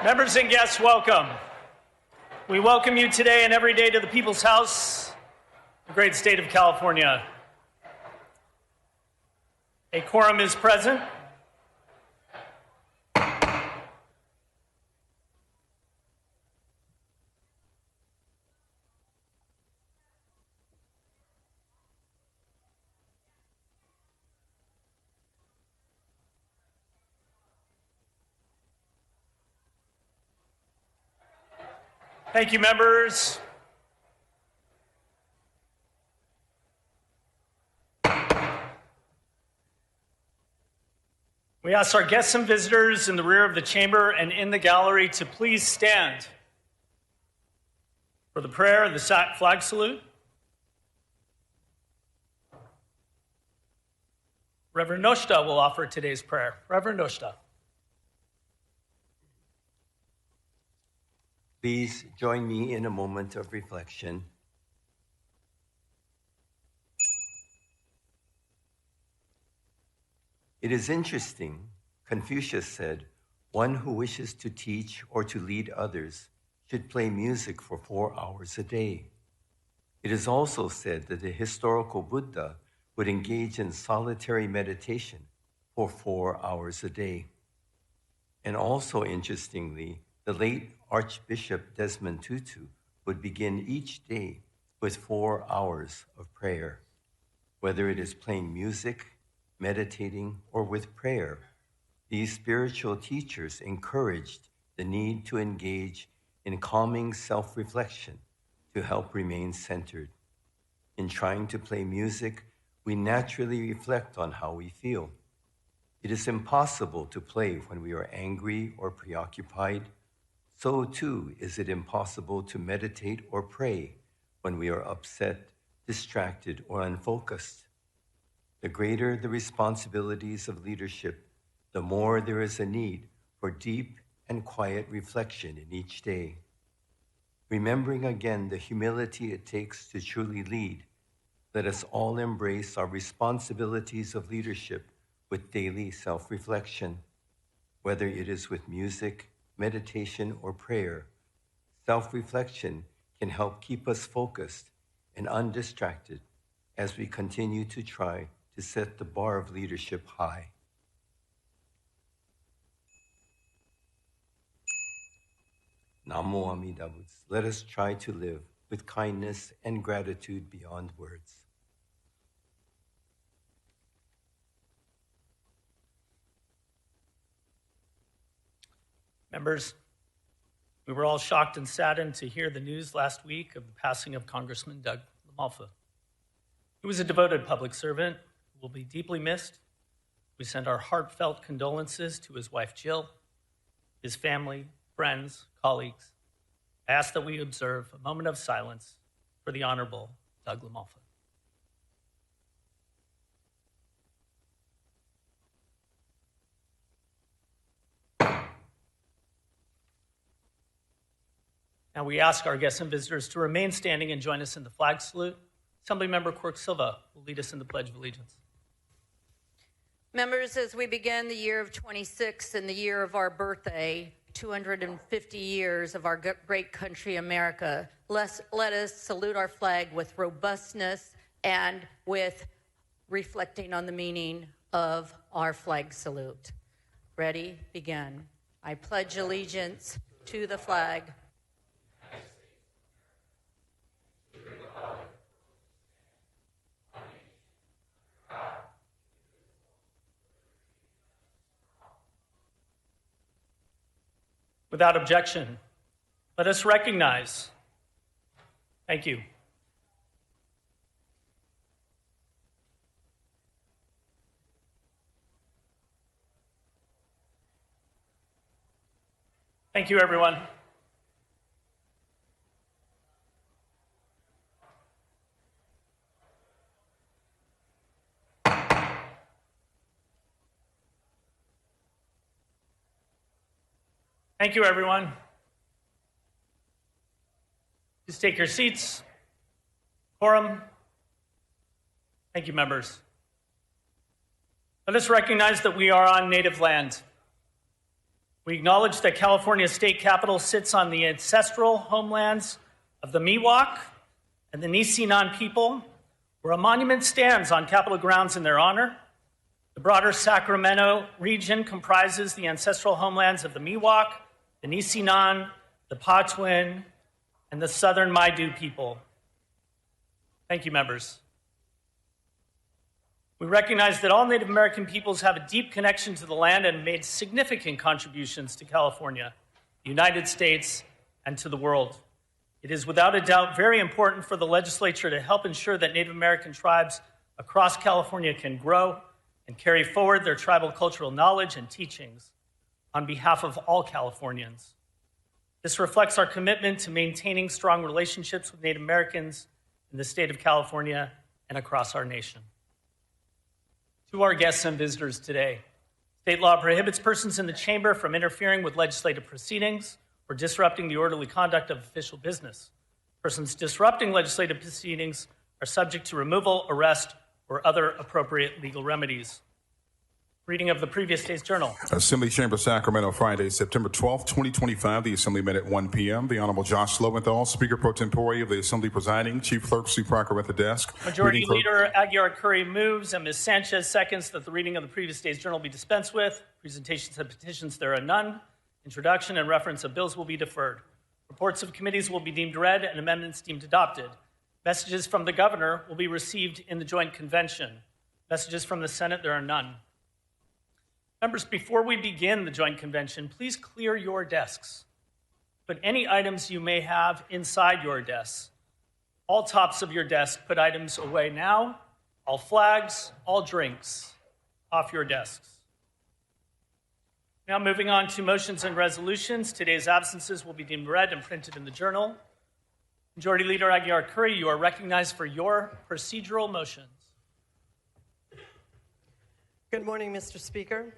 Members and guests, welcome. We welcome you today and every day to the People's House, the great state of California. A quorum is present. Thank you, members. We ask our guests and visitors in the rear of the chamber and in the gallery to please stand for the prayer of the flag salute. Reverend Noshta will offer today's prayer. Reverend Noshta. Please join me in a moment of reflection. It is interesting, Confucius said, one who wishes to teach or to lead others should play music for 4 hours a day. It is also said that the historical Buddha would engage in solitary meditation for 4 hours a day. And also interestingly, the late Archbishop Desmond Tutu would begin each day with 4 hours of prayer. Whether it is playing music, meditating, or with prayer, these spiritual teachers encouraged the need to engage in calming self-reflection to help remain centered. In trying to play music, we naturally reflect on how we feel. It is impossible to play when we are angry or preoccupied. So too is it impossible to meditate or pray when we are upset, distracted, or unfocused. The greater the responsibilities of leadership, the more there is a need for deep and quiet reflection in each day. Remembering again the humility it takes to truly lead, let us all embrace our responsibilities of leadership with daily self-reflection. Whether it is with music, meditation, or prayer, self-reflection can help keep us focused and undistracted as we continue to try to set the bar of leadership high. Namo Amida Butsu. Let us try to live with kindness and gratitude beyond words. Members, we were all shocked and saddened to hear the news last week of the passing of Congressman Doug LaMalfa. He was a devoted public servant who will be deeply missed. We send our heartfelt condolences to his wife, Jill, his family, friends, colleagues. I ask that we observe a moment of silence for the Honorable Doug LaMalfa. Now we ask our guests and visitors to remain standing and join us in the flag salute. Assemblymember Quirk Silva will lead us in the Pledge of Allegiance. Members, as we begin the year of 26 and the year of our birthday, 250 years of our great country, America, let us salute our flag with robustness and with reflecting on the meaning of our flag salute. Ready? Begin. I pledge allegiance to the flag Without objection, let us recognize. Thank you. Thank you, everyone. Thank you, everyone. Please take your seats. Quorum. Thank you, members. Let us recognize that we are on native land. We acknowledge that California's state capital sits on the ancestral homelands of the Miwok and the Nisenan people, where a monument stands on Capitol grounds in their honor. The broader Sacramento region comprises the ancestral homelands of the Miwok, the Nisenan, the Patwin, and the Southern Maidu people. Thank you, members. We recognize that all Native American peoples have a deep connection to the land and made significant contributions to California, the United States, and to the world. It is without a doubt very important for the legislature to help ensure that Native American tribes across California can grow and carry forward their tribal cultural knowledge and teachings on behalf of all Californians. This reflects our commitment to maintaining strong relationships with Native Americans in the state of California and across our nation. To our guests and visitors today, state law prohibits persons in the chamber from interfering with legislative proceedings or disrupting the orderly conduct of official business. Persons disrupting legislative proceedings are subject to removal, arrest, or other appropriate legal remedies. Reading of the previous day's journal. Assembly Chamber, Sacramento, Friday, September 12, 2025. The Assembly met at 1 p.m. The Honorable Josh Lowenthal, Speaker Pro Tempore of the Assembly presiding. Chief Clerk Sue Parker at the desk. Majority Leader Aguiar Curry moves and Ms. Sanchez seconds that the reading of the previous day's journal be dispensed with. Presentations and petitions, there are none. Introduction and reference of bills will be deferred. Reports of committees will be deemed read and amendments deemed adopted. Messages from the governor will be received in the joint convention. Messages from the Senate, there are none. Members, before we begin the joint convention, please clear your desks. Put any items you may have inside your desks. All tops of your desk, put items away now. All flags, all drinks, off your desks. Now moving on to motions and resolutions. Today's absences will be deemed read and printed in the journal. Majority Leader Aguiar Curry, you are recognized for your procedural motions. Good morning, Mr. Speaker.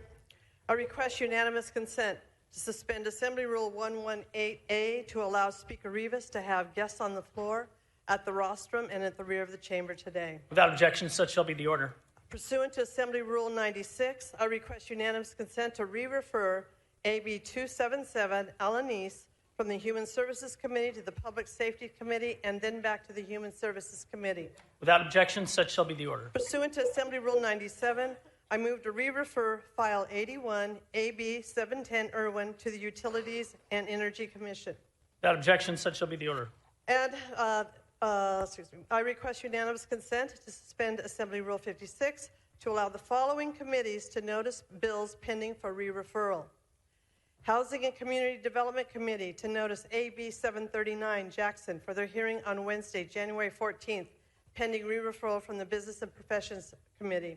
I request unanimous consent to suspend Assembly Rule 118A to allow Speaker Rivas to have guests on the floor at the rostrum and at the rear of the chamber today. Without objection, such shall be the order. Pursuant to Assembly Rule 96, I request unanimous consent to re-refer AB 277 Alanis from the Human Services Committee to the Public Safety Committee and then back to the Human Services Committee. Without objection, such shall be the order. Pursuant to Assembly Rule 97, I move to re-refer File 81, AB 710 Irwin to the Utilities and Energy Commission. Without objection, such shall be the order. And I request unanimous consent to suspend Assembly Rule 56 to allow the following committees to notice bills pending for re-referral. Housing and Community Development Committee to notice AB 739 Jackson for their hearing on Wednesday, January 14th, pending re-referral from the Business and Professions Committee.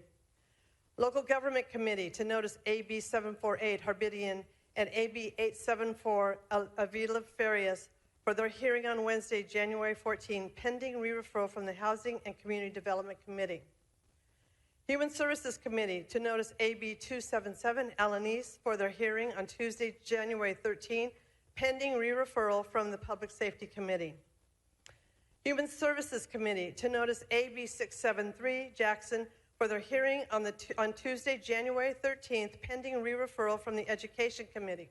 Local Government Committee to notice AB 748 Harbidian and AB 874 Avila Farias for their hearing on Wednesday, January 14, pending re-referral from the Housing and Community Development Committee. Human Services Committee to notice AB 277 Alanis for their hearing on Tuesday, January 13, pending re-referral from the Public Safety Committee. Human Services Committee to notice AB 673 Jackson for their hearing on Tuesday, January 13th, pending re-referral from the Education Committee.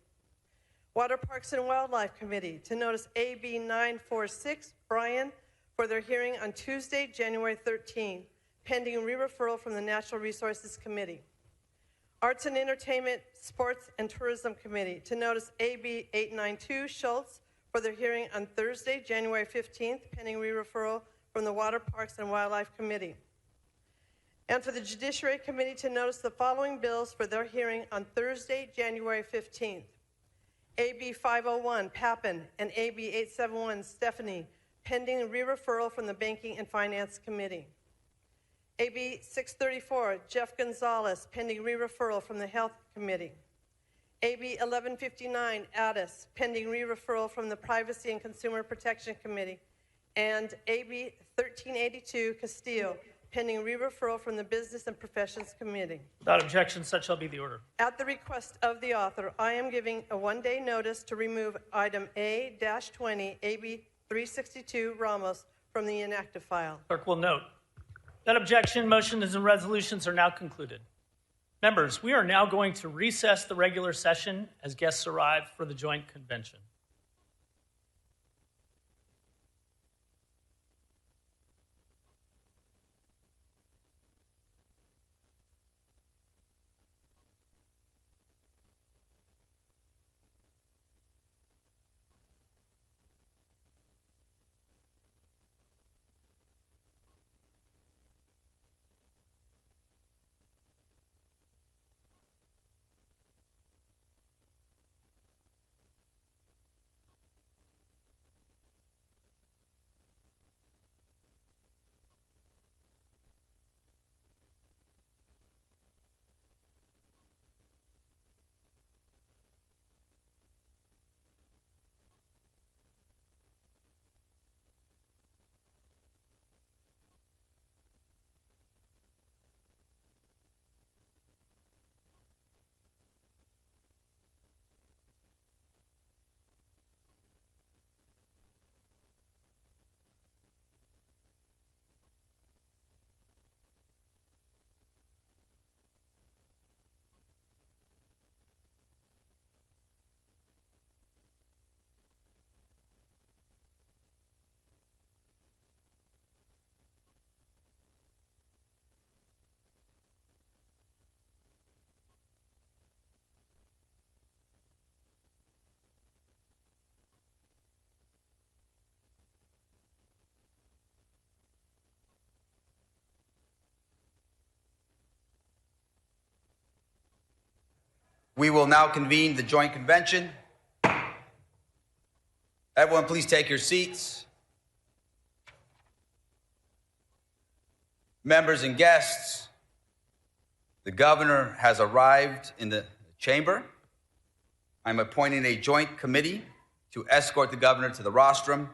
Water Parks and Wildlife Committee to notice AB 946 Bryan for their hearing on Tuesday, January 13th, pending re-referral from the Natural Resources Committee. Arts and Entertainment, Sports and Tourism Committee to notice AB 892 Schultz for their hearing on Thursday, January 15th, pending re-referral from the Water Parks and Wildlife Committee. And for the Judiciary Committee to notice the following bills for their hearing on Thursday, January 15th. AB 501 Pappen and AB 871 Stephanie, pending re-referral from the Banking and Finance Committee. AB 634 Jeff Gonzalez, pending re-referral from the Health Committee. AB 1159 Addis, pending re-referral from the Privacy and Consumer Protection Committee. And AB 1382 Castillo, pending re-referral from the Business and Professions Committee. Without objection, such shall be the order. At the request of the author, I am giving a one-day notice to remove item A-20, AB 362 Ramos from the inactive file. Clerk will note. That objection, motions and resolutions are now concluded. Members, we are now going to recess the regular session as guests arrive for the joint convention. We will now convene the joint convention. Everyone, please take your seats. Members and guests, the governor has arrived in the chamber. I'm appointing a joint committee to escort the governor to the rostrum.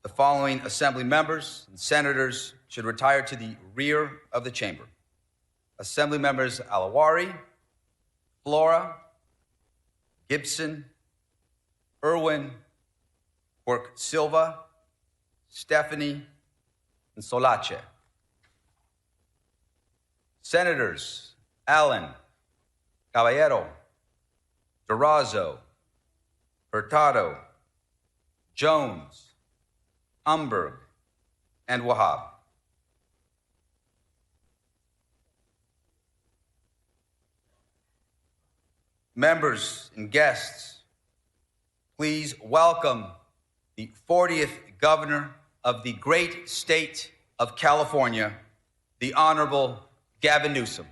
The following assembly members and senators should retire to the rear of the chamber. Assembly members Alawari, Flora, Gibson, Irwin, Quirk Silva, Stephanie, and Solace. Senators Allen, Caballero, Durazo, Hurtado, Jones, Umberg, and Wahab. Members and guests, please welcome the 40th governor of the great state of California, the Honorable Gavin Newsom.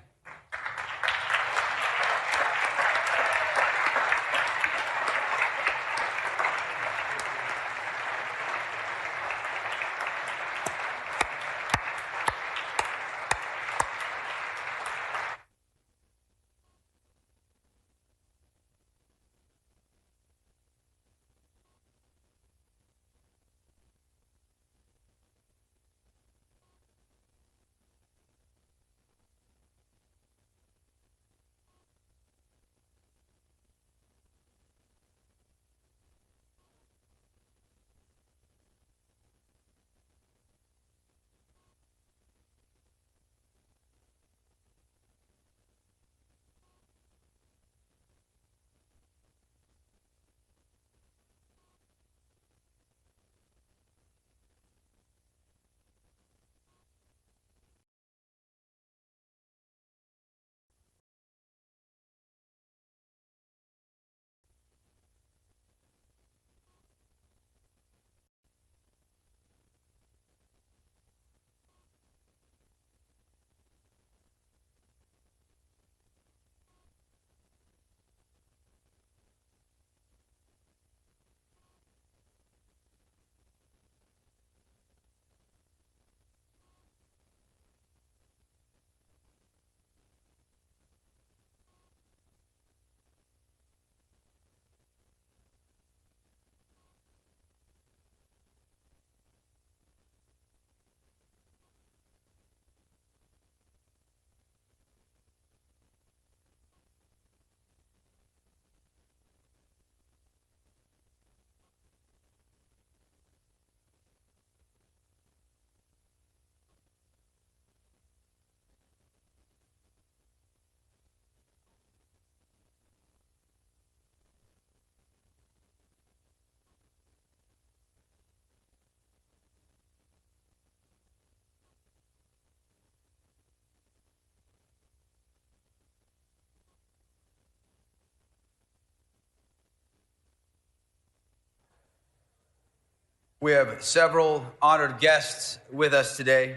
We have several honored guests with us today,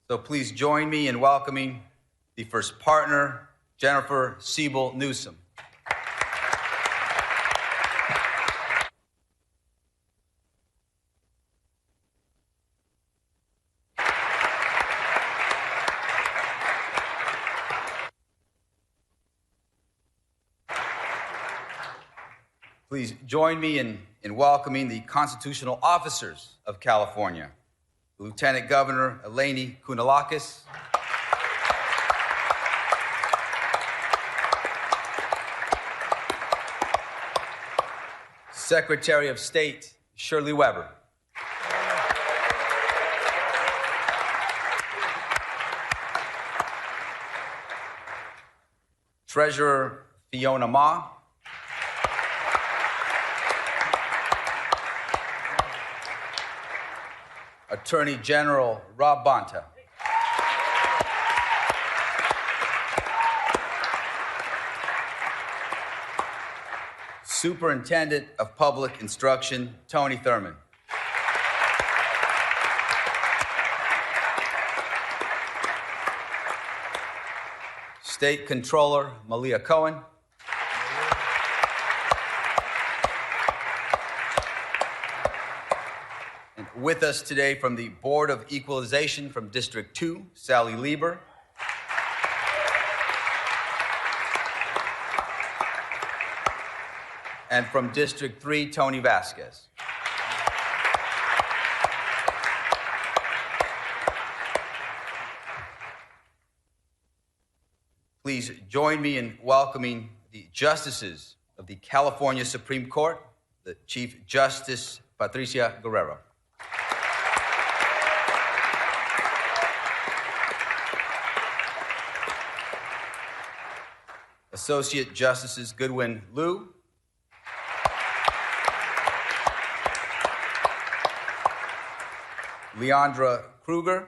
so please join me in welcoming the first partner, Jennifer Siebel Newsom. Please join me in welcoming the constitutional officers of California, Lieutenant Governor Eleni Kounalakis, Secretary of State Shirley Weber, Treasurer Fiona Ma, Attorney General Rob Bonta, Superintendent of Public Instruction Tony Thurman, State Controller Malia Cohen, and with us today from the Board of Equalization from District 2, Sally Lieber, and from District 3, Tony Vasquez. Please join me in welcoming the justices of the California Supreme Court, the Chief Justice Patricia Guerrero, Associate Justices Goodwin Liu, Leandra Kruger,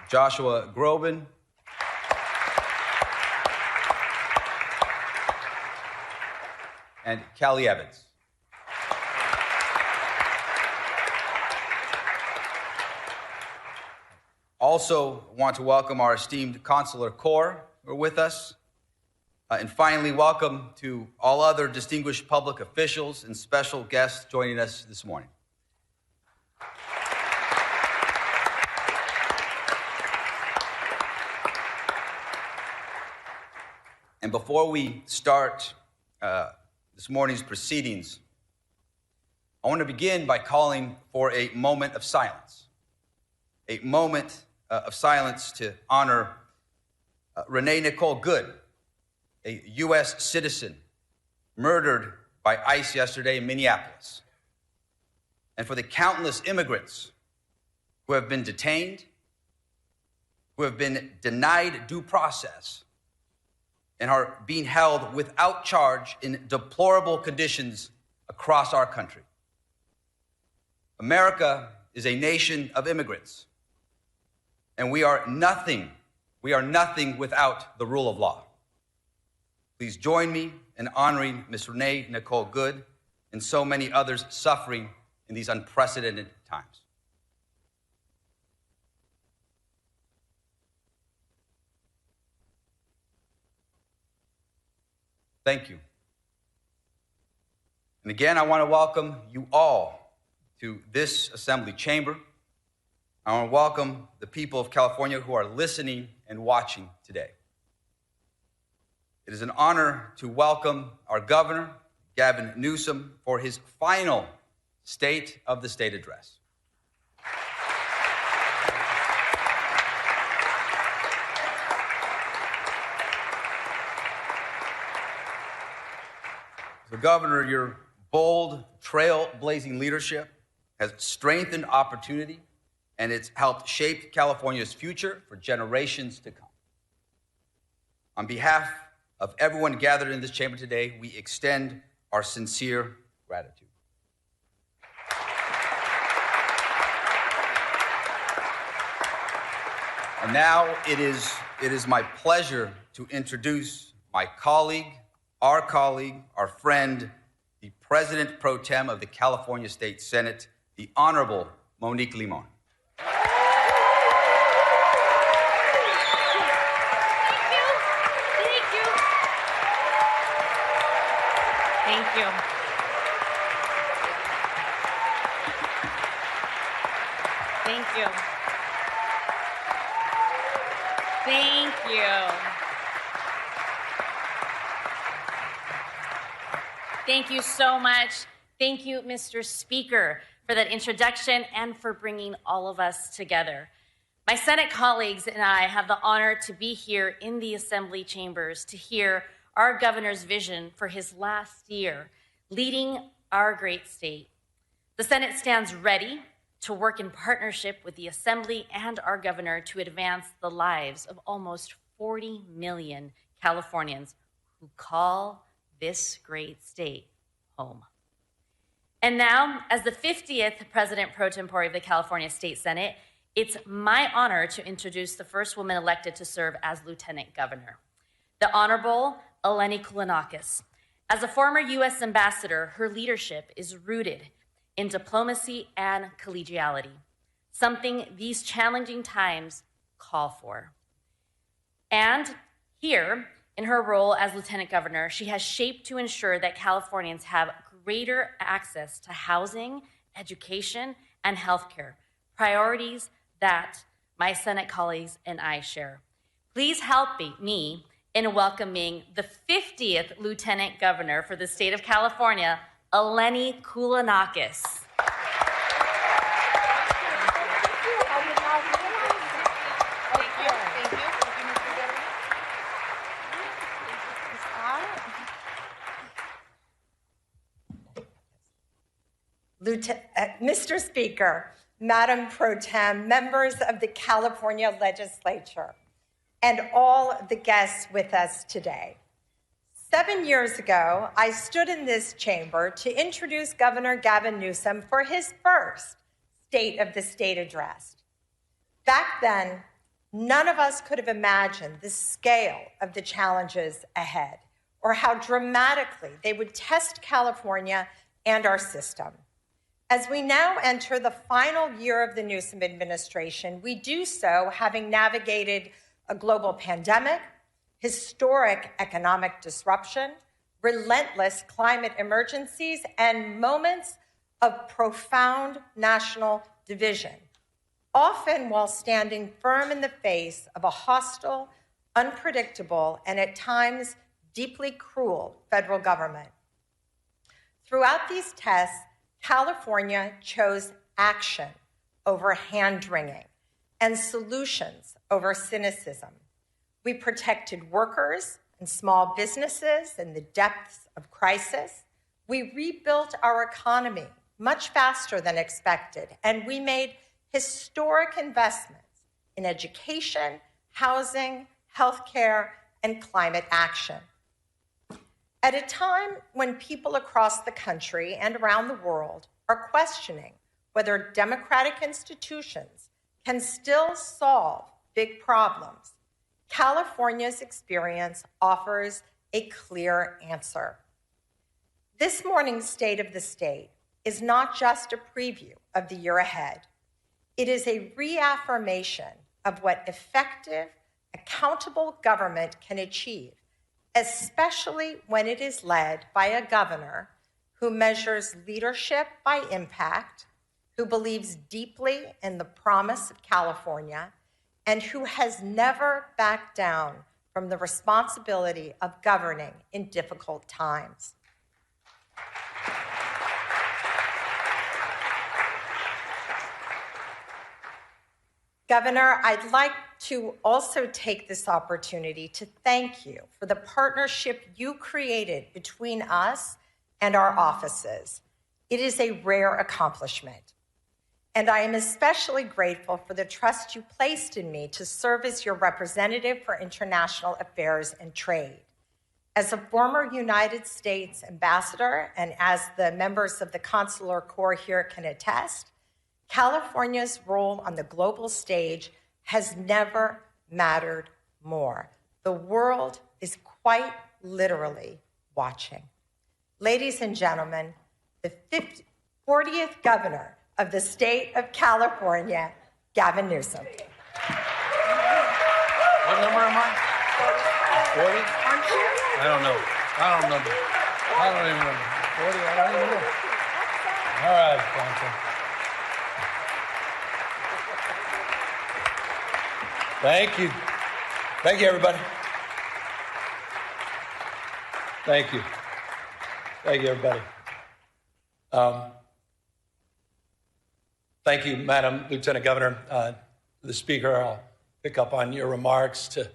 Joshua Groban, and Callie Evans. Also want to welcome our esteemed Consular Corps who are with us. And finally, welcome to all other distinguished public officials and special guests joining us this morning. And before we start this morning's proceedings, I want to begin by calling for a moment of silence. A moment of silence to honor Renee Nicole Good, a U.S. citizen murdered by ICE yesterday in Minneapolis, and for the countless immigrants who have been detained, who have been denied due process, and are being held without charge in deplorable conditions across our country. America is a nation of immigrants, and we are nothing without the rule of law. Please join me in honoring Ms. Renee Nicole Good and so many others suffering in these unprecedented times. Thank you. And again, I want to welcome you all to this assembly chamber. I want to welcome the people of California who are listening and watching today. It is an honor to welcome our governor, Gavin Newsom, for his final State of the State address. So, Governor, your bold, trailblazing leadership has strengthened opportunity, and it's helped shape California's future for generations to come. On behalf of everyone gathered in this chamber today, we extend our sincere gratitude. And now it is my pleasure to introduce my colleague, our colleague, our friend, the President Pro Tem of the California State Senate, the Honorable Monique Limon. Thank you. Thank you. Thank you. Thank you so much. Thank you, Mr. Speaker, for that introduction and for bringing all of us together. My Senate colleagues and I have the honor to be here in the Assembly chambers to hear our governor's vision for his last year leading our great state. The Senate stands ready to work in partnership with the Assembly and our governor to advance the lives of almost 40 million Californians who call this great state home. And now, as the 50th President Pro Tempore of the California State Senate, it's my honor to introduce the first woman elected to serve as Lieutenant Governor, the Honorable Eleni Koulounakis. As a former U.S. ambassador, her leadership is rooted in diplomacy and collegiality, something these challenging times call for. And here, in her role as Lieutenant Governor, she has shaped to ensure that Californians have greater access to housing, education, and healthcare, priorities that my Senate colleagues and I share. Please help me in welcoming the 50th Lieutenant Governor for the state of California, Eleni Koulounakis. Mr. Speaker, Madam Pro Tem, members of the California Legislature, and all the guests with us today. 7 years ago, I stood in this chamber to introduce Governor Gavin Newsom for his first State of the State address. Back then, none of us could have imagined the scale of the challenges ahead or how dramatically they would test California and our system. As we now enter the final year of the Newsom administration, we do so having navigated a global pandemic, historic economic disruption, relentless climate emergencies, and moments of profound national division, often while standing firm in the face of a hostile, unpredictable, and at times deeply cruel federal government. Throughout these tests, California chose action over hand-wringing and solutions over cynicism. We protected workers and small businesses in the depths of crisis. We rebuilt our economy much faster than expected, and we made historic investments in education, housing, healthcare, and climate action. At a time when people across the country and around the world are questioning whether democratic institutions can still solve big problems, California's experience offers a clear answer. This morning's State of the State is not just a preview of the year ahead. It is a reaffirmation of what effective, accountable government can achieve, especially when it is led by a governor who measures leadership by impact, who believes deeply in the promise of California, and who has never backed down from the responsibility of governing in difficult times. Governor, I'd like to also take this opportunity to thank you for the partnership you created between us and our offices. It is a rare accomplishment. And I am especially grateful for the trust you placed in me to serve as your representative for international affairs and trade. As a former United States ambassador and as the members of the Consular Corps here can attest, California's role on the global stage has never mattered more. The world is quite literally watching. Ladies and gentlemen, the 40th governor of the state of California, Gavin Newsom. What number am I? 40? I don't know. I don't remember. I don't even remember. 40? I don't even know. All right, Contra. Thank you. Thank you, everybody. Thank you. Thank you, everybody. Thank you, Madam Lieutenant Governor. The Speaker, I'll pick up on your remarks to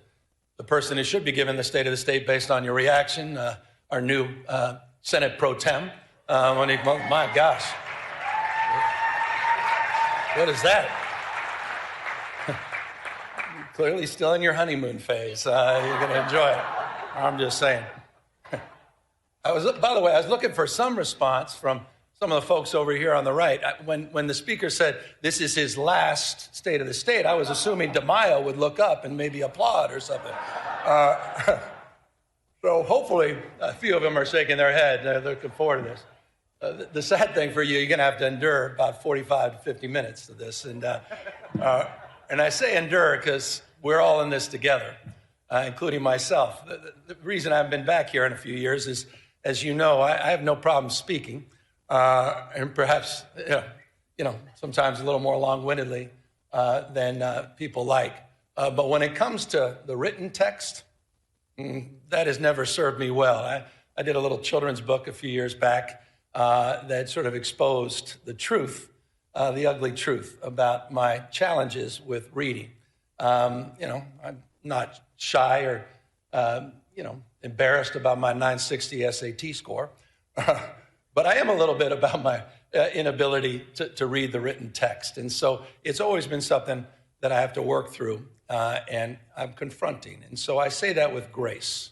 the person who should be given the State of the State based on your reaction, our new Senate Pro Tem. My gosh. What is that? Clearly still in your honeymoon phase. You're going to enjoy it. I'm just saying. By the way, I was looking for some response from some of the folks over here on the right. When the Speaker said this is his last State of the State, I was assuming DeMaio would look up and maybe applaud or something. So hopefully a few of them are shaking their head. They're looking forward to this. The sad thing for you, you're going to have to endure about 45 to 50 minutes of this. And I say endure because we're all in this together, including myself. The reason I've been back here in a few years is, as you know, I have no problem speaking, and perhaps, sometimes a little more long-windedly than people like. But when it comes to the written text, that has never served me well. I did a little children's book a few years back that sort of exposed the truth, the ugly truth about my challenges with reading. I'm not shy or, embarrassed about my 960 SAT score, but I am a little bit about my inability to read the written text. And so it's always been something that I have to work through and I'm confronting. And so I say that with grace.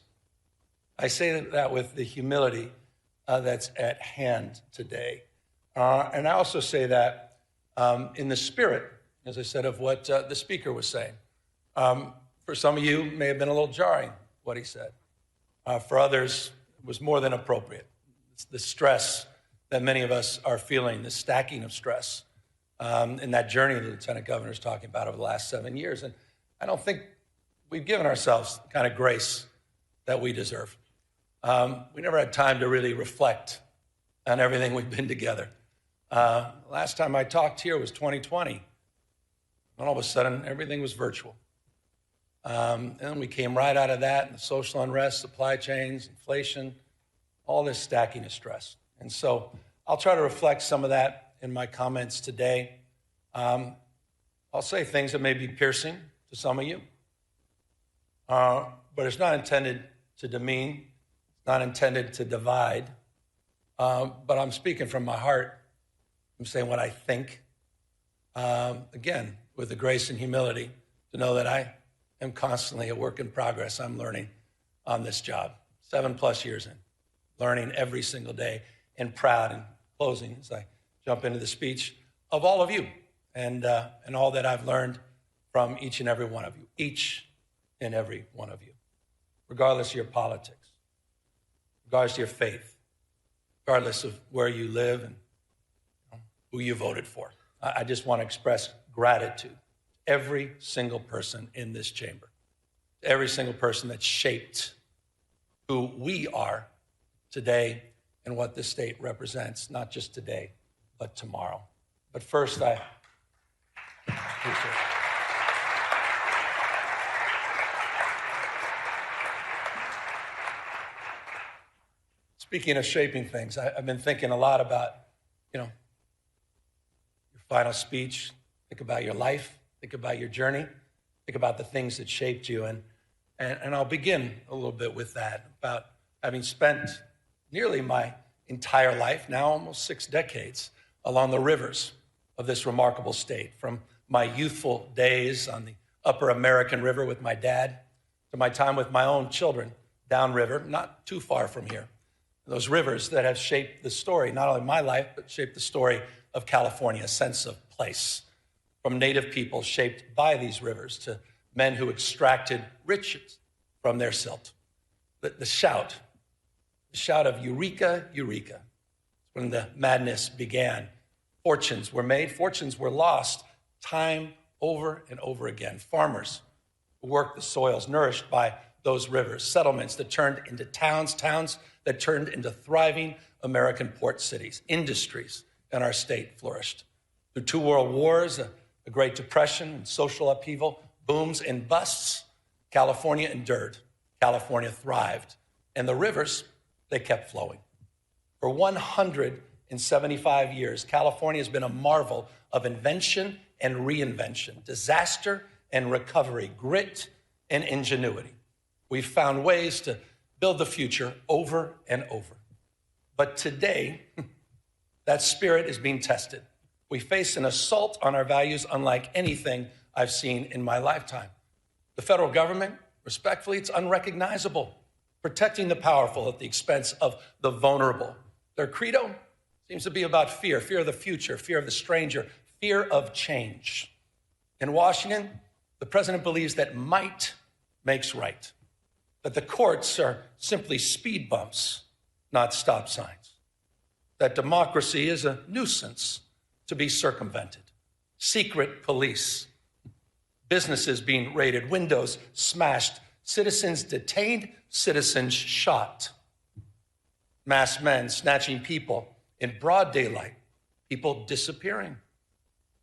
I say that with the humility that's at hand today. And I also say that in the spirit, as I said, of what the Speaker was saying. For some of you, it may have been a little jarring, what he said. For others, it was more than appropriate. It's the stress that many of us are feeling, the stacking of stress, in that journey the Lieutenant Governor is talking about over the last 7 years. And I don't think we've given ourselves the kind of grace that we deserve. We never had time to really reflect on everything we've been together. Last time I talked here was 2020. And all of a sudden, everything was virtual. And then we came right out of that, and the social unrest, supply chains, inflation, all this stacking of stress. And so I'll try to reflect some of that in my comments today. I'll say things that may be piercing to some of you, but it's not intended to demean, it's not intended to divide, but I'm speaking from my heart. I'm saying what I think, again, with the grace and humility to know that I am constantly a work in progress. I'm learning on this job, 7+ years in, learning every single day, and proud in closing as I jump into the speech of all of you and all that I've learned from each and every one of you, each and every one of you, regardless of your politics, regardless of your faith, regardless of where you live and who you voted for. I just want to express gratitude to every single person in this chamber, to every single person that shaped who we are today and what this state represents, not just today, but tomorrow. But first, I appreciate it. Speaking of shaping things, I've been thinking a lot about, your final speech. Think about your life. Think about your journey. Think about the things that shaped you. And I'll begin a little bit with that, about having spent nearly my entire life, now almost 6 decades, along the rivers of this remarkable state, from my youthful days on the upper American River with my dad to my time with my own children downriver, not too far from here. Those rivers that have shaped the story, not only my life, but shaped the story of California, a sense of place, from native people shaped by these rivers to men who extracted riches from their silt. The shout a shout of Eureka, Eureka. When the madness began, fortunes were made, fortunes were lost, time over and over again. Farmers who worked the soils nourished by those rivers, settlements that turned into towns, towns that turned into thriving American port cities, industries in our state flourished. Through 2 world wars, a Great Depression, and social upheaval, booms and busts, California endured. California thrived. And the rivers, they kept flowing. For 175 years, California has been a marvel of invention and reinvention, disaster and recovery, grit and ingenuity. We've found ways to build the future over and over. But today, that spirit is being tested. We face an assault on our values unlike anything I've seen in my lifetime. The federal government, respectfully, it's unrecognizable, protecting the powerful at the expense of the vulnerable. Their credo seems to be about fear, fear of the future, fear of the stranger, fear of change. In Washington, the president believes that might makes right, that the courts are simply speed bumps, not stop signs, that democracy is a nuisance to be circumvented, secret police, businesses being raided, windows smashed, citizens detained, citizens shot, masked men snatching people in broad daylight, people disappearing,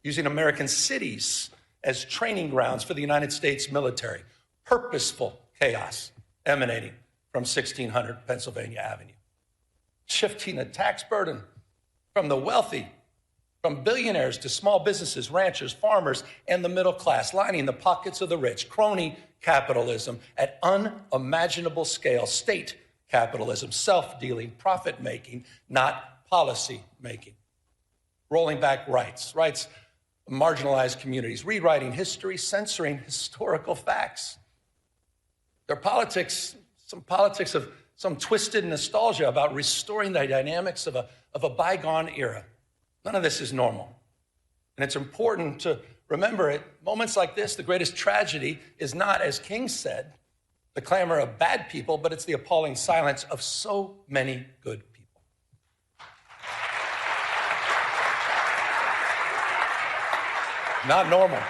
using American cities as training grounds for the United States military, purposeful chaos emanating from 1600 Pennsylvania Avenue, shifting a tax burden from the wealthy, from billionaires to small businesses, ranchers, farmers, and the middle class, lining the pockets of the rich, crony capitalism at unimaginable scale, state capitalism, self-dealing, profit-making, not policy-making, rolling back rights of marginalized communities, rewriting history, censoring historical facts. Their politics, of some twisted nostalgia about restoring the dynamics of a bygone era. None of this is normal. And it's important to remember at moments like this, the greatest tragedy is not, as King said, the clamor of bad people, but it's the appalling silence of so many good people. Not normal.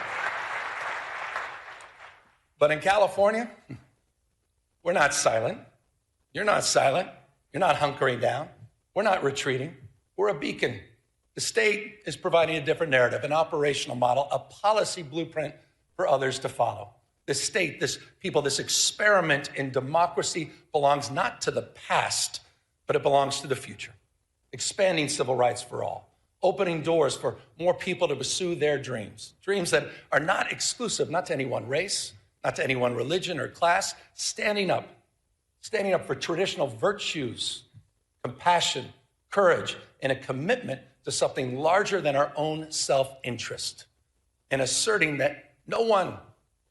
But in California, we're not silent. You're not silent. You're not hunkering down. We're not retreating. We're a beacon. The state is providing a different narrative, an operational model, a policy blueprint for others to follow. This state, this people, this experiment in democracy belongs not to the past, but it belongs to the future. Expanding civil rights for all, opening doors for more people to pursue their dreams, dreams that are not exclusive, not to any one race, not to any one religion or class, standing up for traditional virtues, compassion, courage, and a commitment to something larger than our own self-interest, and asserting that no one,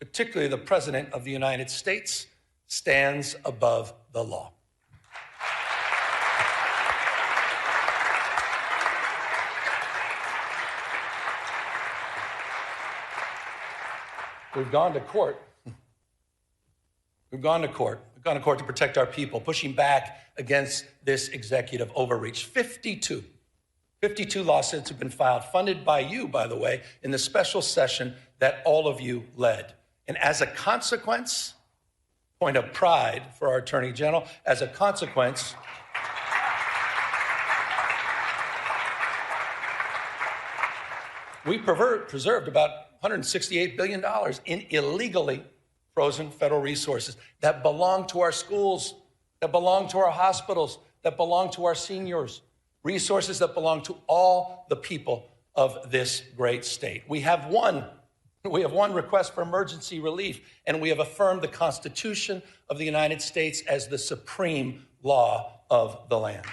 particularly the President of the United States, stands above the law. We've gone to court. We've gone to court to protect our people, pushing back against this executive overreach. 52 lawsuits have been filed, funded by you, by the way, in the special session that all of you led. And as a consequence, point of pride for our Attorney General, as a consequence, we preserved about $168 billion in illegally frozen federal resources that belong to our schools, that belong to our hospitals, that belong to our seniors, resources that belong to all the people of this great state. We have one request for emergency relief, and we have affirmed the Constitution of the United States as the supreme law of the land.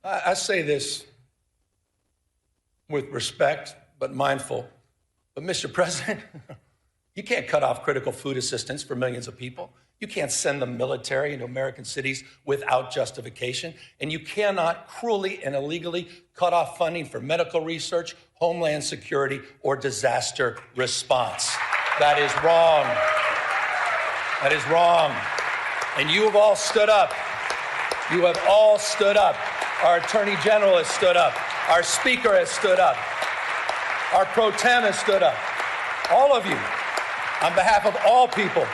I say this with respect, but mindful. But Mr. President, you can't cut off critical food assistance for millions of people. You can't send the military into American cities without justification. And you cannot cruelly and illegally cut off funding for medical research, homeland security, or disaster response. That is wrong. That is wrong. And you have all stood up. You have all stood up. Our Attorney General has stood up. Our Speaker has stood up. Our Pro Tem has stood up. All of you, on behalf of all people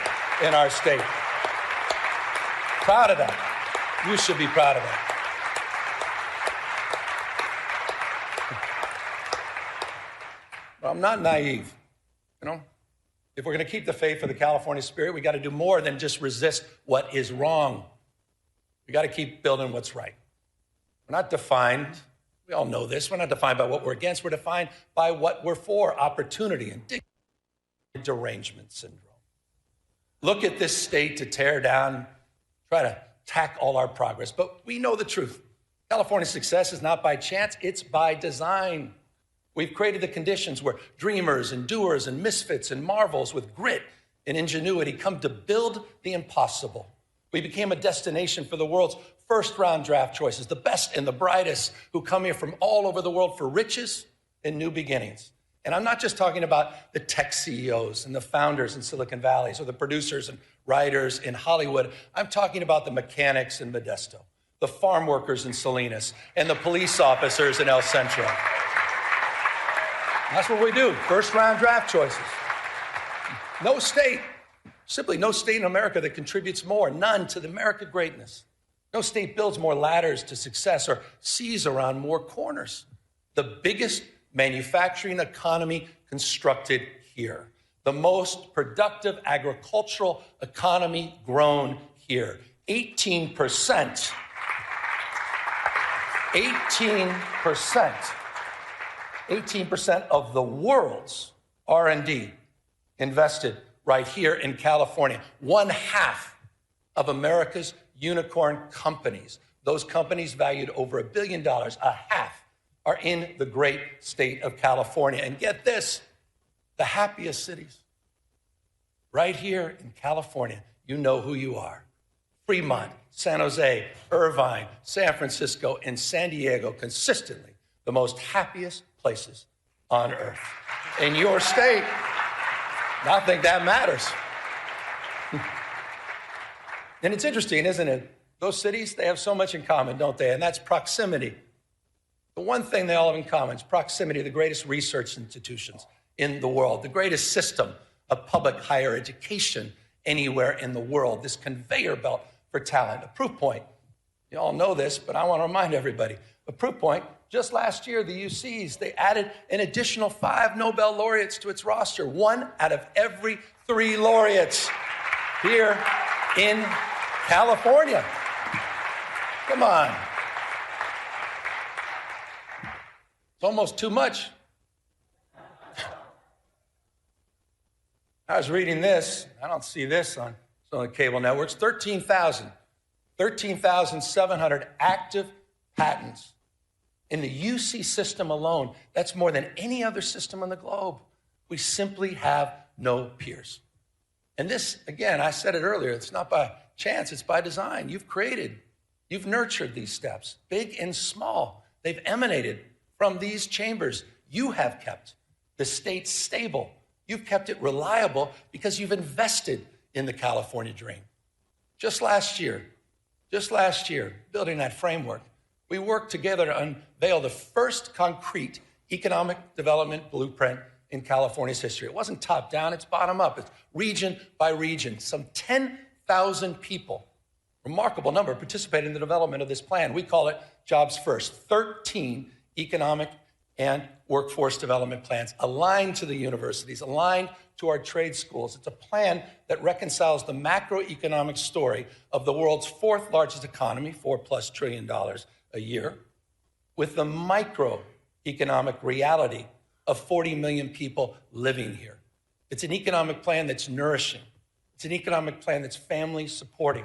in our state. Proud of that. You should be proud of that. Well, I'm not naive. If we're going to keep the faith for the California spirit, we got to do more than just resist what is wrong. We got to keep building what's right. We're not defined, we all know this, we're not defined by what we're against, we're defined by what we're for, opportunity and dignity, derangement syndrome. Look at this state to tear down, try to attack all our progress, but we know the truth. California's success is not by chance, it's by design. We've created the conditions where dreamers and doers and misfits and marvels with grit and ingenuity come to build the impossible. We became a destination for the world's first-round draft choices, the best and the brightest who come here from all over the world for riches and new beginnings. And I'm not just talking about the tech CEOs and the founders in Silicon Valley or the producers and writers in Hollywood. I'm talking about the mechanics in Modesto, the farm workers in Salinas, and the police officers in El Centro. That's what we do, first-round draft choices. No state, simply no state in America that contributes more, none, to the American greatness. No state builds more ladders to success or sees around more corners. The biggest manufacturing economy constructed here. The most productive agricultural economy grown here. 18%. 18% of the world's R&D invested right here in California. 1/2 of America's unicorn companies, those companies valued over $1 billion, 1/2 are in the great state of California. And get this, the happiest cities, right here in California, you know who you are. Fremont, San Jose, Irvine, San Francisco, and San Diego, consistently the most happiest places on earth. In your state, I think that matters. And it's interesting, isn't it? Those cities, they have so much in common, don't they? And that's proximity. The one thing they all have in common is proximity to the greatest research institutions in the world, the greatest system of public higher education anywhere in the world, this conveyor belt for talent. A proof point, you all know this, but I want to remind everybody, a proof point, just last year, the UCs, they added an additional 5 Nobel laureates to its roster, 1 out of every 3 laureates here in California. Come on. It's almost too much. I was reading this. I don't see this on some of the cable networks. 13,700 active patents in the UC system alone. That's more than any other system on the globe. We simply have no peers. And this, again, I said it earlier, it's not by chance, it's by design. You've nurtured these steps, big and small. They've emanated from these chambers. You have kept the state stable. You've kept it reliable because you've invested in the California dream. Just last year, building that framework, we worked together to unveil the first concrete economic development blueprint in California's history. It wasn't top down, it's bottom up. It's region by region. Some 10,000 people, remarkable number, participated in the development of this plan. We call it Jobs First. 13 economic and workforce development plans aligned to the universities, aligned to our trade schools. It's a plan that reconciles the macroeconomic story of the world's 4th largest economy, $4+ trillion a year, with the microeconomic reality of 40 million people living here. It's an economic plan that's nourishing. It's an economic plan that's family supporting.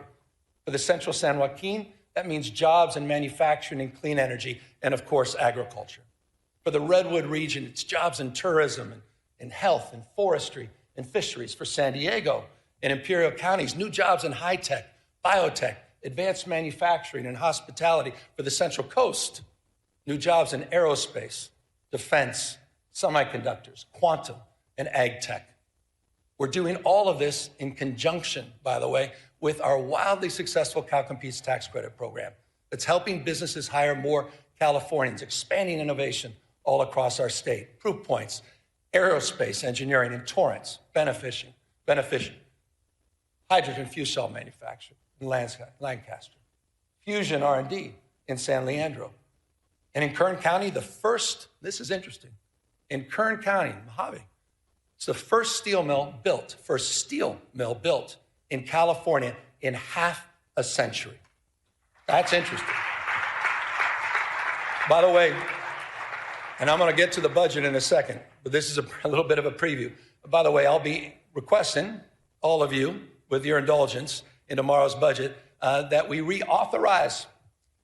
For the Central San Joaquin, that means jobs in manufacturing and clean energy, and of course, agriculture. For the Redwood region, it's jobs in tourism and health and forestry and fisheries. For San Diego, In Imperial Counties, new jobs in high tech, biotech, advanced manufacturing, and hospitality for the Central Coast. New jobs in aerospace, defense, semiconductors, quantum, and ag tech. We're doing all of this in conjunction, by the way, with our wildly successful Cal Competes tax credit program that's helping businesses hire more Californians, expanding innovation all across our state. Proof points, aerospace engineering in Torrance, beneficial. Hydrogen fuel cell manufacturing in Lancaster. Fusion R&D in San Leandro. And in Kern County, this is interesting, in Kern County, Mojave, it's the first steel mill built in California in half a century. That's interesting. By the way, and I'm going to get to the budget in a second, but this is a little bit of a preview. By the way, I'll be requesting all of you, with your indulgence in tomorrow's budget, that we reauthorize.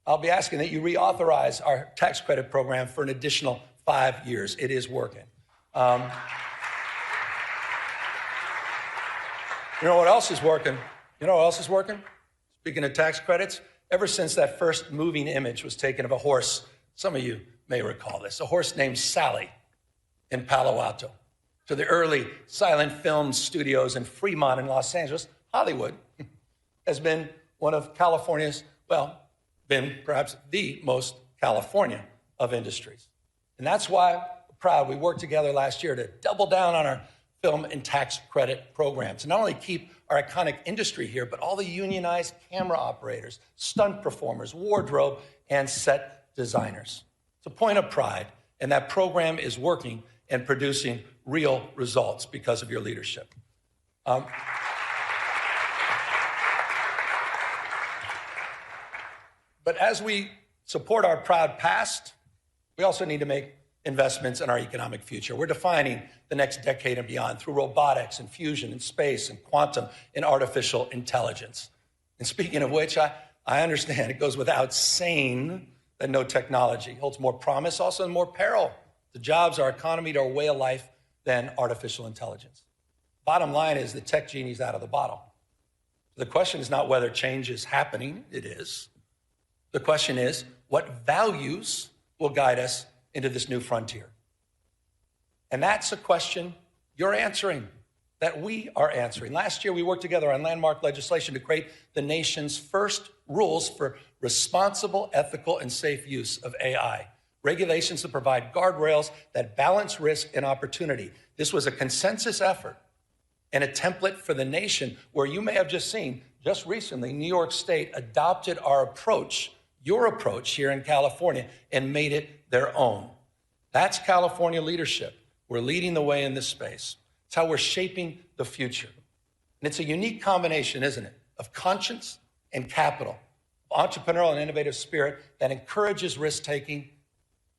I'll be asking that you reauthorize our tax credit program for an additional 5 years. It is working. You know what else is working? Speaking of tax credits, ever since that first moving image was taken of a horse, some of you may recall this, a horse named Sally in Palo Alto, to the early silent film studios in Fremont in Los Angeles, Hollywood has been one of California's, been perhaps the most California of industries. And that's why we're proud we worked together last year to double down on our film and tax credit programs. And not only keep our iconic industry here, but all the unionized camera operators, stunt performers, wardrobe, and set designers. It's a point of pride, and that program is working and producing real results because of your leadership. But as we support our proud past, we also need to make investments in our economic future. We're defining the next decade and beyond through robotics and fusion and space and quantum and artificial intelligence. And speaking of which, I understand it goes without saying that no technology holds more promise, also and more peril to jobs, our economy, to our way of life than artificial intelligence. Bottom line is the tech genie's out of the bottle. The question is not whether change is happening, it is. The question is, what values will guide us into this new frontier? And that's a question you're answering, that we are answering. Last year, we worked together on landmark legislation to create the nation's first rules for responsible, ethical, and safe use of AI. Regulations that provide guardrails that balance risk and opportunity. This was a consensus effort and a template for the nation where you may have just seen, just recently, New York State adopted our approach, your approach here in California, and made it their own. That's California leadership. We're leading the way in this space. It's how we're shaping the future. And it's a unique combination, isn't it, of conscience and capital, entrepreneurial and innovative spirit that encourages risk-taking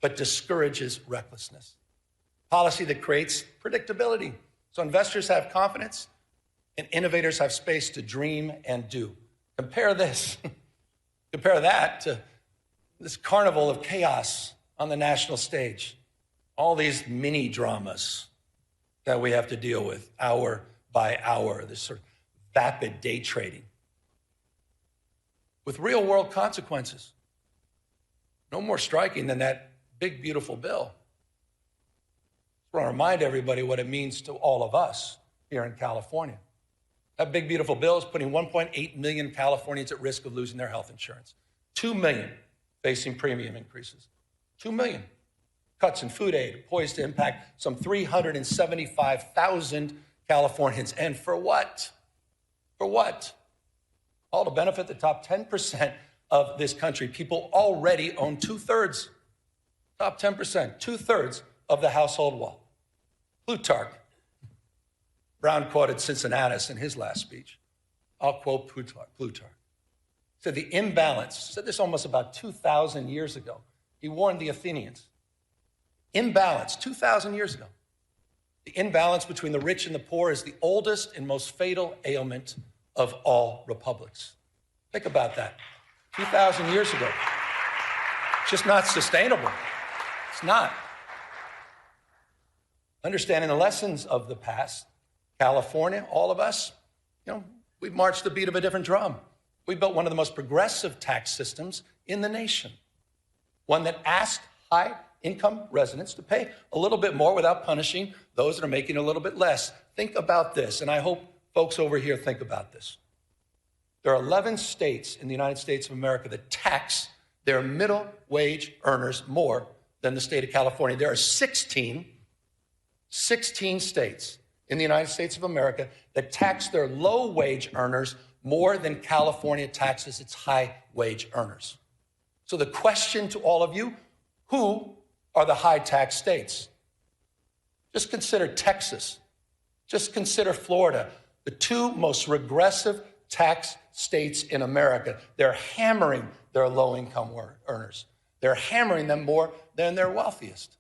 but discourages recklessness. Policy that creates predictability, so investors have confidence and innovators have space to dream and do. Compare that to this carnival of chaos on the national stage. All these mini dramas that we have to deal with hour by hour, this sort of vapid day trading with real world consequences. No more striking than that big, beautiful bill. I want to remind everybody what it means to all of us here in California. That big, beautiful bill is putting 1.8 million Californians at risk of losing their health insurance. 2 million facing premium increases. 2 million. Cuts in food aid poised to impact some 375,000 Californians. And for what? For what? All to benefit the top 10% of this country. People already own 2/3. Top 10%, 2/3 of the household wealth. Plutarch. Brown quoted Cincinnatus in his last speech. I'll quote Plutarch. Said the imbalance, said this almost about 2,000 years ago. He warned the Athenians. Imbalance, 2,000 years ago. The imbalance between the rich and the poor is the oldest and most fatal ailment of all republics. Think about that. 2,000 years ago. It's just not sustainable. It's not. Understanding the lessons of the past, California, all of us, we've marched the beat of a different drum. We built one of the most progressive tax systems in the nation, one that asked high-income residents to pay a little bit more without punishing those that are making a little bit less. Think about this, and I hope folks over here think about this. There are 11 states in the United States of America that tax their middle wage earners more than the state of California. There are 16 states in the United States of America that tax their low wage earners more than California taxes its high wage earners. So the question to all of you, who are the high tax states? Just consider Texas. Just consider Florida, the two most regressive tax states in America. They're hammering their low-income earners. They're hammering them more than their wealthiest.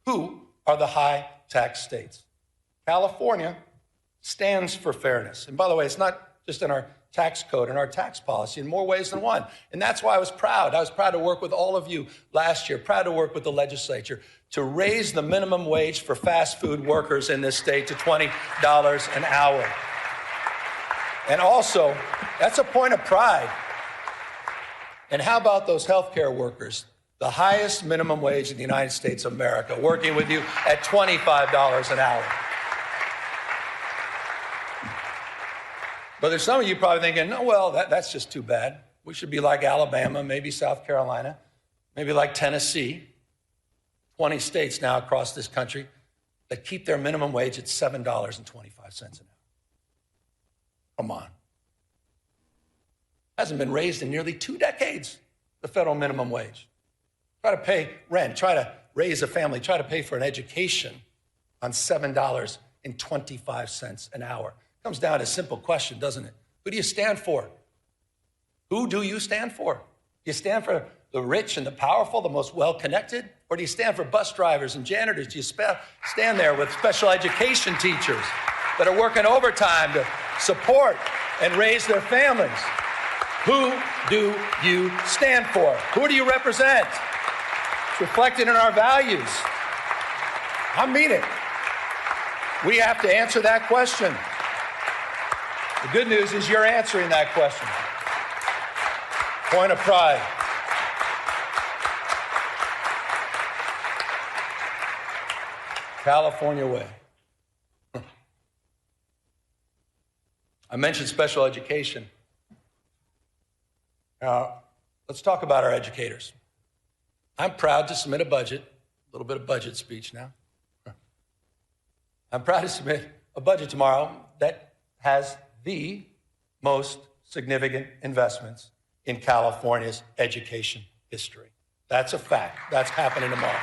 Who are the high tax states? California stands for fairness. And by the way, it's not just in our tax code and our tax policy in more ways than one. And that's why I was proud. I was proud to work with all of you last year, proud to work with the legislature to raise the minimum wage for fast food workers in this state to $20 an hour. And also, that's a point of pride. And how about those healthcare workers, the highest minimum wage in the United States of America, working with you at $25 an hour? But there's some of you probably thinking, no, well, that's just too bad. We should be like Alabama, maybe South Carolina, maybe like Tennessee. 20 states now across this country that keep their minimum wage at $7.25 an hour. Come on. Hasn't been raised in nearly 2 decades, the federal minimum wage. Try to pay rent, try to raise a family, try to pay for an education on $7.25 an hour. Comes down to a simple question, doesn't it? Who do you stand for? Who do you stand for? Do you stand for the rich and the powerful, the most well-connected? Or do you stand for bus drivers and janitors? Do you stand there with special education teachers that are working overtime to support and raise their families? Who do you stand for? Who do you represent? It's reflected in our values. I mean it. We have to answer that question. The good news is you're answering that question. Point of pride. California way. I mentioned special education. Now, let's talk about our educators. I'm proud to submit a budget, a little bit of budget speech now. I'm proud to submit a budget tomorrow that has the most significant investments in California's education history. That's a fact. That's happening tomorrow.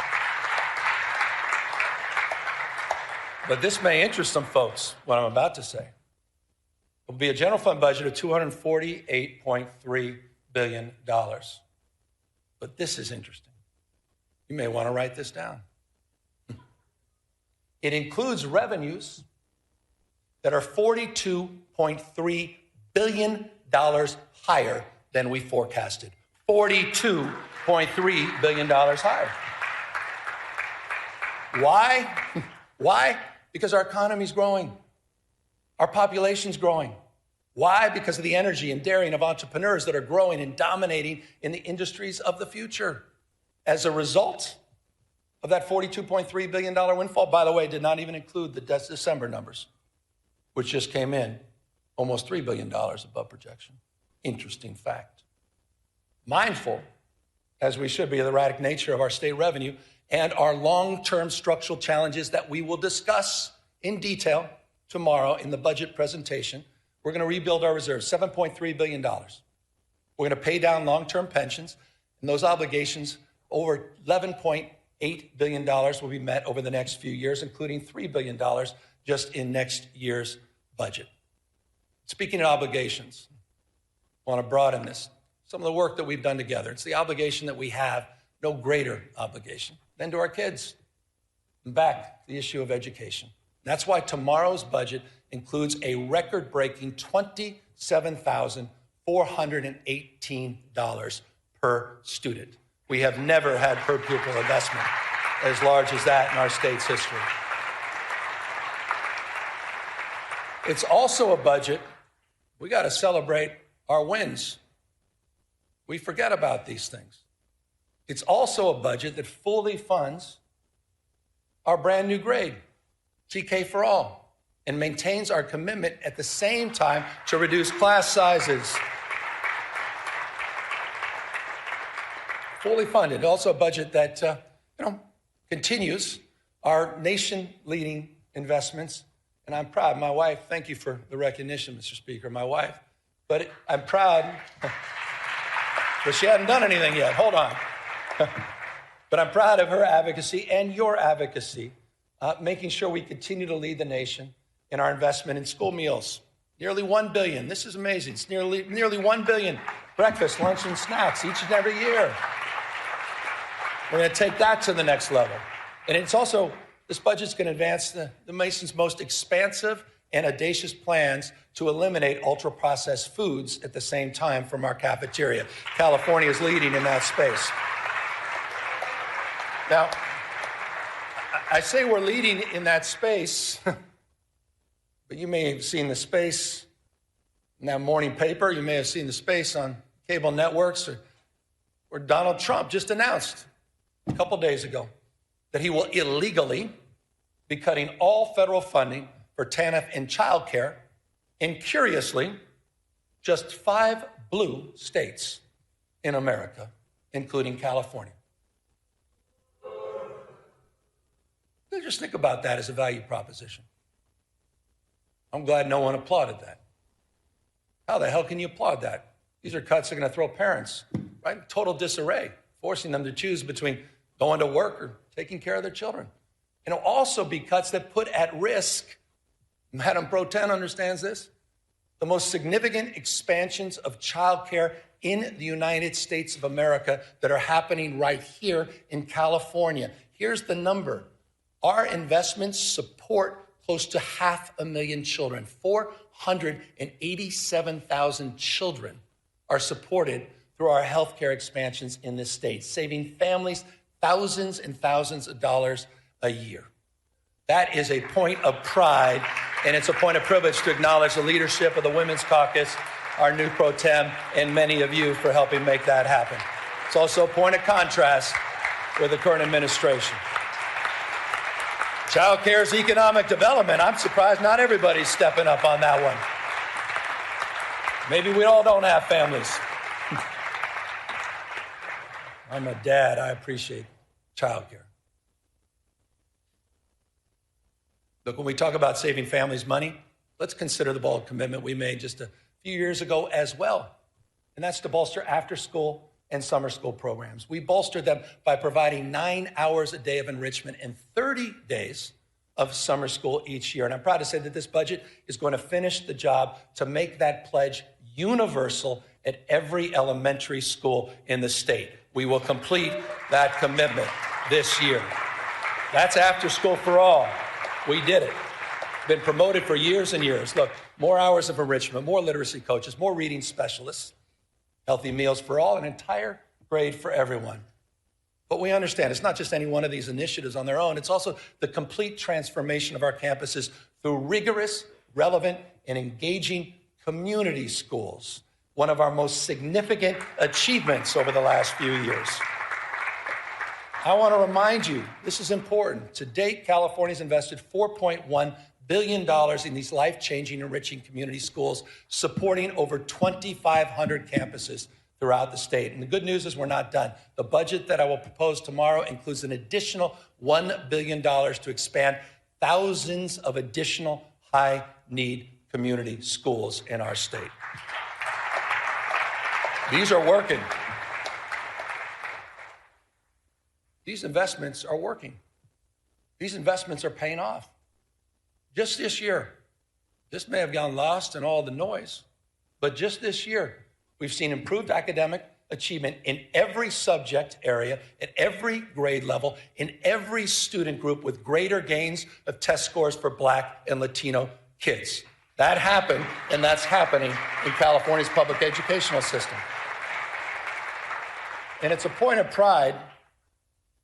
But this may interest some folks, what I'm about to say. It will be a general fund budget of $248.3 billion. But this is interesting. You may want to write this down. It includes revenues that are $42.3 billion higher than we forecasted. $42.3 billion higher. Why? Why? Because our economy's growing. Our population's growing. Why? Because of the energy and daring of entrepreneurs that are growing and dominating in the industries of the future. As a result of that $42.3 billion windfall, by the way, did not even include the December numbers, which just came in almost $3 billion above projection. Interesting fact. Mindful, as we should be, of the erratic nature of our state revenue and our long-term structural challenges that we will discuss in detail tomorrow in the budget presentation, we're going to rebuild our reserves, $7.3 billion. We're going to pay down long-term pensions, and those obligations, over $11.8 billion will be met over the next few years, including $3 billion just in next year's budget. Speaking of obligations, I want to broaden this. Some of the work that we've done together. It's the obligation that we have, no greater obligation than to our kids. And back to the issue of education. That's why tomorrow's budget includes a record-breaking $27,418 per student. We have never had per pupil investment as large as that in our state's history. It's also a budget We got to celebrate our wins. We forget about these things. It's also a budget that fully funds our brand new grade, TK for All, and maintains our commitment at the same time to reduce class sizes. Fully funded. Also a budget that continues our nation-leading investments. And I'm proud. My wife, thank you for the recognition, Mr. Speaker, my wife. But I'm proud, but she hadn't done anything yet. Hold on. But I'm proud of her advocacy and your advocacy, making sure we continue to lead the nation in our investment in school meals. Nearly $1 billion. This is amazing. It's nearly $1 billion breakfast, lunch, and snacks each and every year. We're going to take that to the next level. And it's also, this budget's going to advance the nation's most expansive and audacious plans to eliminate ultra-processed foods at the same time from our cafeteria. California is leading in that space. Now, I say we're leading in that space, but you may have seen the space in that morning paper. You may have seen the space on cable networks, where Donald Trump just announced a couple days ago that he will illegally be cutting all federal funding for TANF and childcare in, curiously, just 5 blue states in America, including California. Just think about that as a value proposition. I'm glad no one applauded that. How the hell can you applaud that? These are cuts that are going to throw parents, right, in total disarray, forcing them to choose between going to work or taking care of their children. And it'll also be cuts that put at risk, Madam Pro Tem understands this, the most significant expansions of childcare in the United States of America that are happening right here in California. Here's the number. Our investments support close to 500,000 children. 487,000 children are supported through our healthcare expansions in this state, saving families thousands and thousands of dollars a year. That is a point of pride, and it's a point of privilege to acknowledge the leadership of the Women's Caucus, our new pro tem, and many of you for helping make that happen. It's also a point of contrast with the current administration. Child care is economic development. I'm surprised not everybody's stepping up on that one. Maybe we all don't have families. I'm a dad. I appreciate child care. Look, when we talk about saving families money, let's consider the bold commitment we made just a few years ago as well. And that's to bolster after-school and summer school programs. We bolstered them by providing 9 hours a day of enrichment and 30 days of summer school each year. And I'm proud to say that this budget is going to finish the job to make that pledge universal at every elementary school in the state. We will complete that commitment this year. That's after school for all. We did it. Been promoted for years and years. Look, more hours of enrichment, more literacy coaches, more reading specialists, healthy meals for all, an entire grade for everyone. But we understand it's not just any one of these initiatives on their own. It's also the complete transformation of our campuses through rigorous, relevant, and engaging community schools, one of our most significant achievements over the last few years. I want to remind you, this is important. To date, California's invested $4.1 billion in these life-changing, enriching community schools, supporting over 2,500 campuses throughout the state. And the good news is we're not done. The budget that I will propose tomorrow includes an additional $1 billion to expand thousands of additional high-need community schools in our state. These are working. These investments are working. These investments are paying off. Just this year, this may have gone lost in all the noise, but just this year, we've seen improved academic achievement in every subject area, at every grade level, in every student group, with greater gains of test scores for Black and Latino kids. That happened, and that's happening in California's public educational system. And it's a point of pride.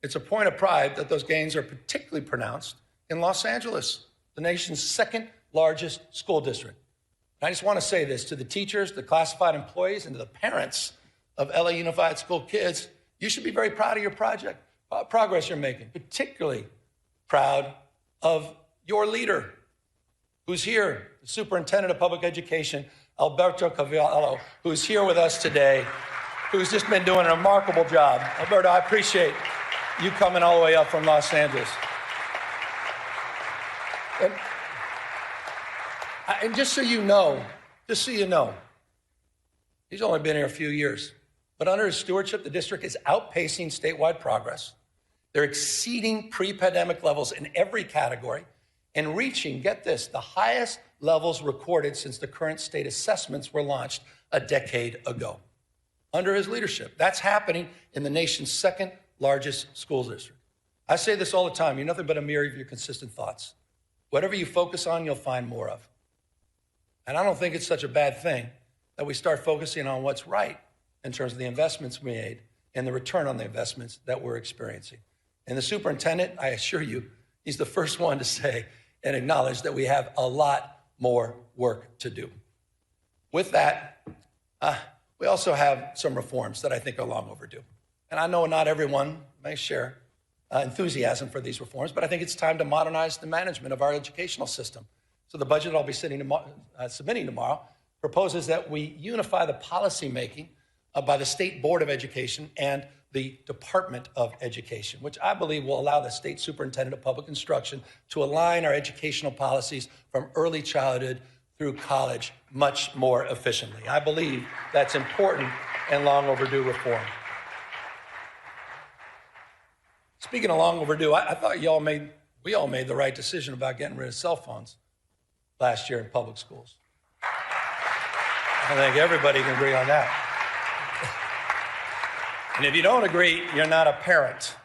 It's a point of pride that those gains are particularly pronounced in Los Angeles, the nation's second largest school district. And I just want to say this to the teachers, the classified employees, and to the parents of LA Unified School kids. You should be very proud of your progress you're making, particularly proud of your leader who's here, the Superintendent of Public Education, Alberto Cavallo, who's here with us today, who's just been doing a remarkable job. Alberto, I appreciate you coming all the way up from Los Angeles. And just so you know, he's only been here a few years, but under his stewardship, the district is outpacing statewide progress. They're exceeding pre-pandemic levels in every category and reaching, get this, the highest levels recorded since the current state assessments were launched a decade ago. Under his leadership, that's happening in the nation's second largest school district. I say this all the time, you're nothing but a mirror of your consistent thoughts. Whatever you focus on, you'll find more of. And I don't think it's such a bad thing that we start focusing on what's right in terms of the investments we made and the return on the investments that we're experiencing. And the superintendent, I assure you, he's the first one to say and acknowledge that we have a lot more work to do. With that, we also have some reforms that I think are long overdue. And I know not everyone may share enthusiasm for these reforms, but I think it's time to modernize the management of our educational system. So the budget I'll be submitting tomorrow proposes that we unify the policy making by the State Board of Education and the Department of Education, which I believe will allow the State Superintendent of Public Instruction to align our educational policies from early childhood through college much more efficiently. I believe that's important and long overdue reform. Speaking of long overdue, I thought we all made the right decision about getting rid of cell phones last year in public schools. I think everybody can agree on that. And if you don't agree, you're not a parent.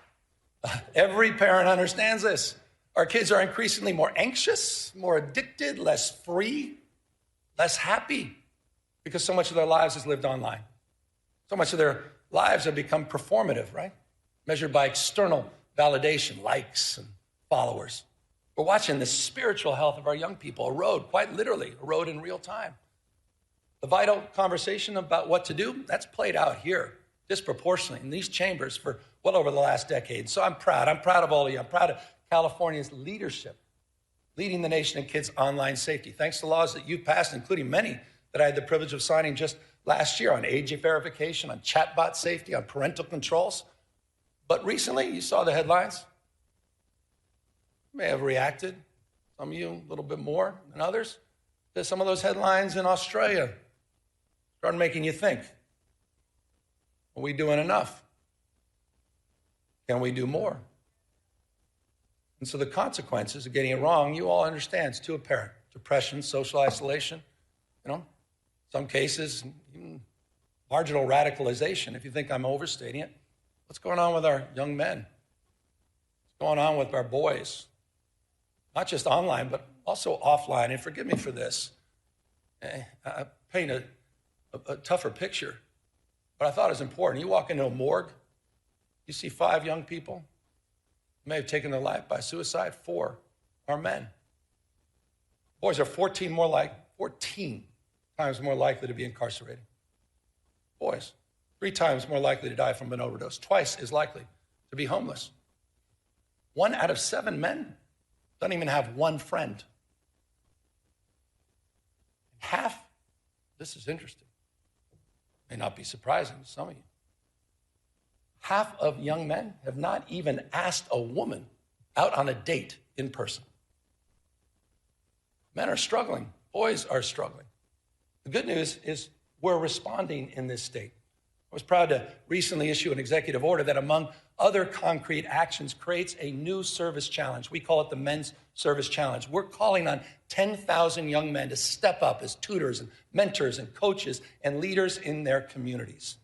Every parent understands this. Our kids are increasingly more anxious, more addicted, less free, less happy, because so much of their lives is lived online. So much of their lives have become performative, right? Measured by external validation, likes and followers. We're watching the spiritual health of our young people erode, quite literally, erode in real time. The vital conversation about what to do, that's played out here disproportionately in these chambers for well over the last decade. So I'm proud of all of you. I'm proud of California's leadership, leading the nation in kids' online safety, thanks to laws that you've passed, including many that I had the privilege of signing just last year on age verification, on chatbot safety, on parental controls. But recently, you saw the headlines. You may have reacted, some of you a little bit more than others, to some of those headlines in Australia. Started making you think, are we doing enough? Can we do more? And so the consequences of getting it wrong, you all understand, it's too apparent. Depression, social isolation, some cases, even marginal radicalization, if you think I'm overstating it. What's going on with our young men? What's going on with our boys? Not just online, but also offline. And forgive me for this. I paint a tougher picture, but I thought it was important. You walk into a morgue, you see 5 young people who may have taken their life by suicide. 4 are men. Boys are 14 times more likely to be incarcerated. Boys, 3 times more likely to die from an overdose, twice as likely to be homeless. 1 out of 7 men doesn't even have one friend. Half, this is interesting, may not be surprising to some of you, half of young men have not even asked a woman out on a date in person. Men are struggling. Boys are struggling. The good news is we're responding in this state. I was proud to recently issue an executive order that, among other concrete actions, creates a new service challenge. We call it the Men's Service Challenge. We're calling on 10,000 young men to step up as tutors and mentors and coaches and leaders in their communities.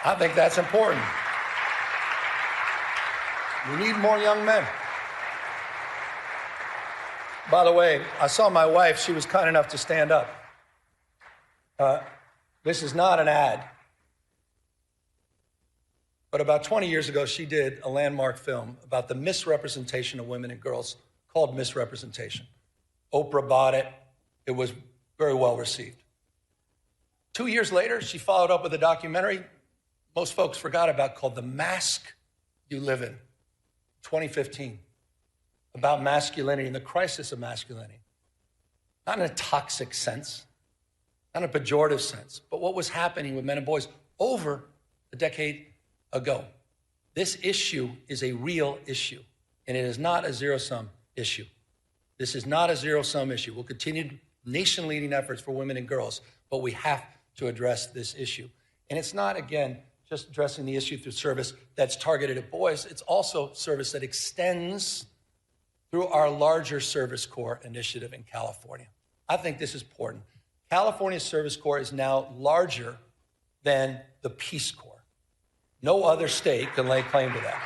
I think that's important. We need more young men. By the way, I saw my wife. She was kind enough to stand up. This is not an ad. But about 20 years ago, she did a landmark film about the misrepresentation of women and girls called Misrepresentation. Oprah bought it. It was very well received. 2 years later, she followed up with a documentary most folks forgot about called The Mask You Live In, 2015, about masculinity and the crisis of masculinity. Not in a toxic sense, not in a pejorative sense, but what was happening with men and boys over a decade ago. This issue is a real issue, and it is not a zero-sum issue. This is not a zero-sum issue. We'll continue nation-leading efforts for women and girls, but we have to address this issue. And it's not, again, just addressing the issue through service that's targeted at boys. It's also service that extends through our larger Service Corps initiative in California. I think this is important. California's Service Corps is now larger than the Peace Corps. No other state can lay claim to that.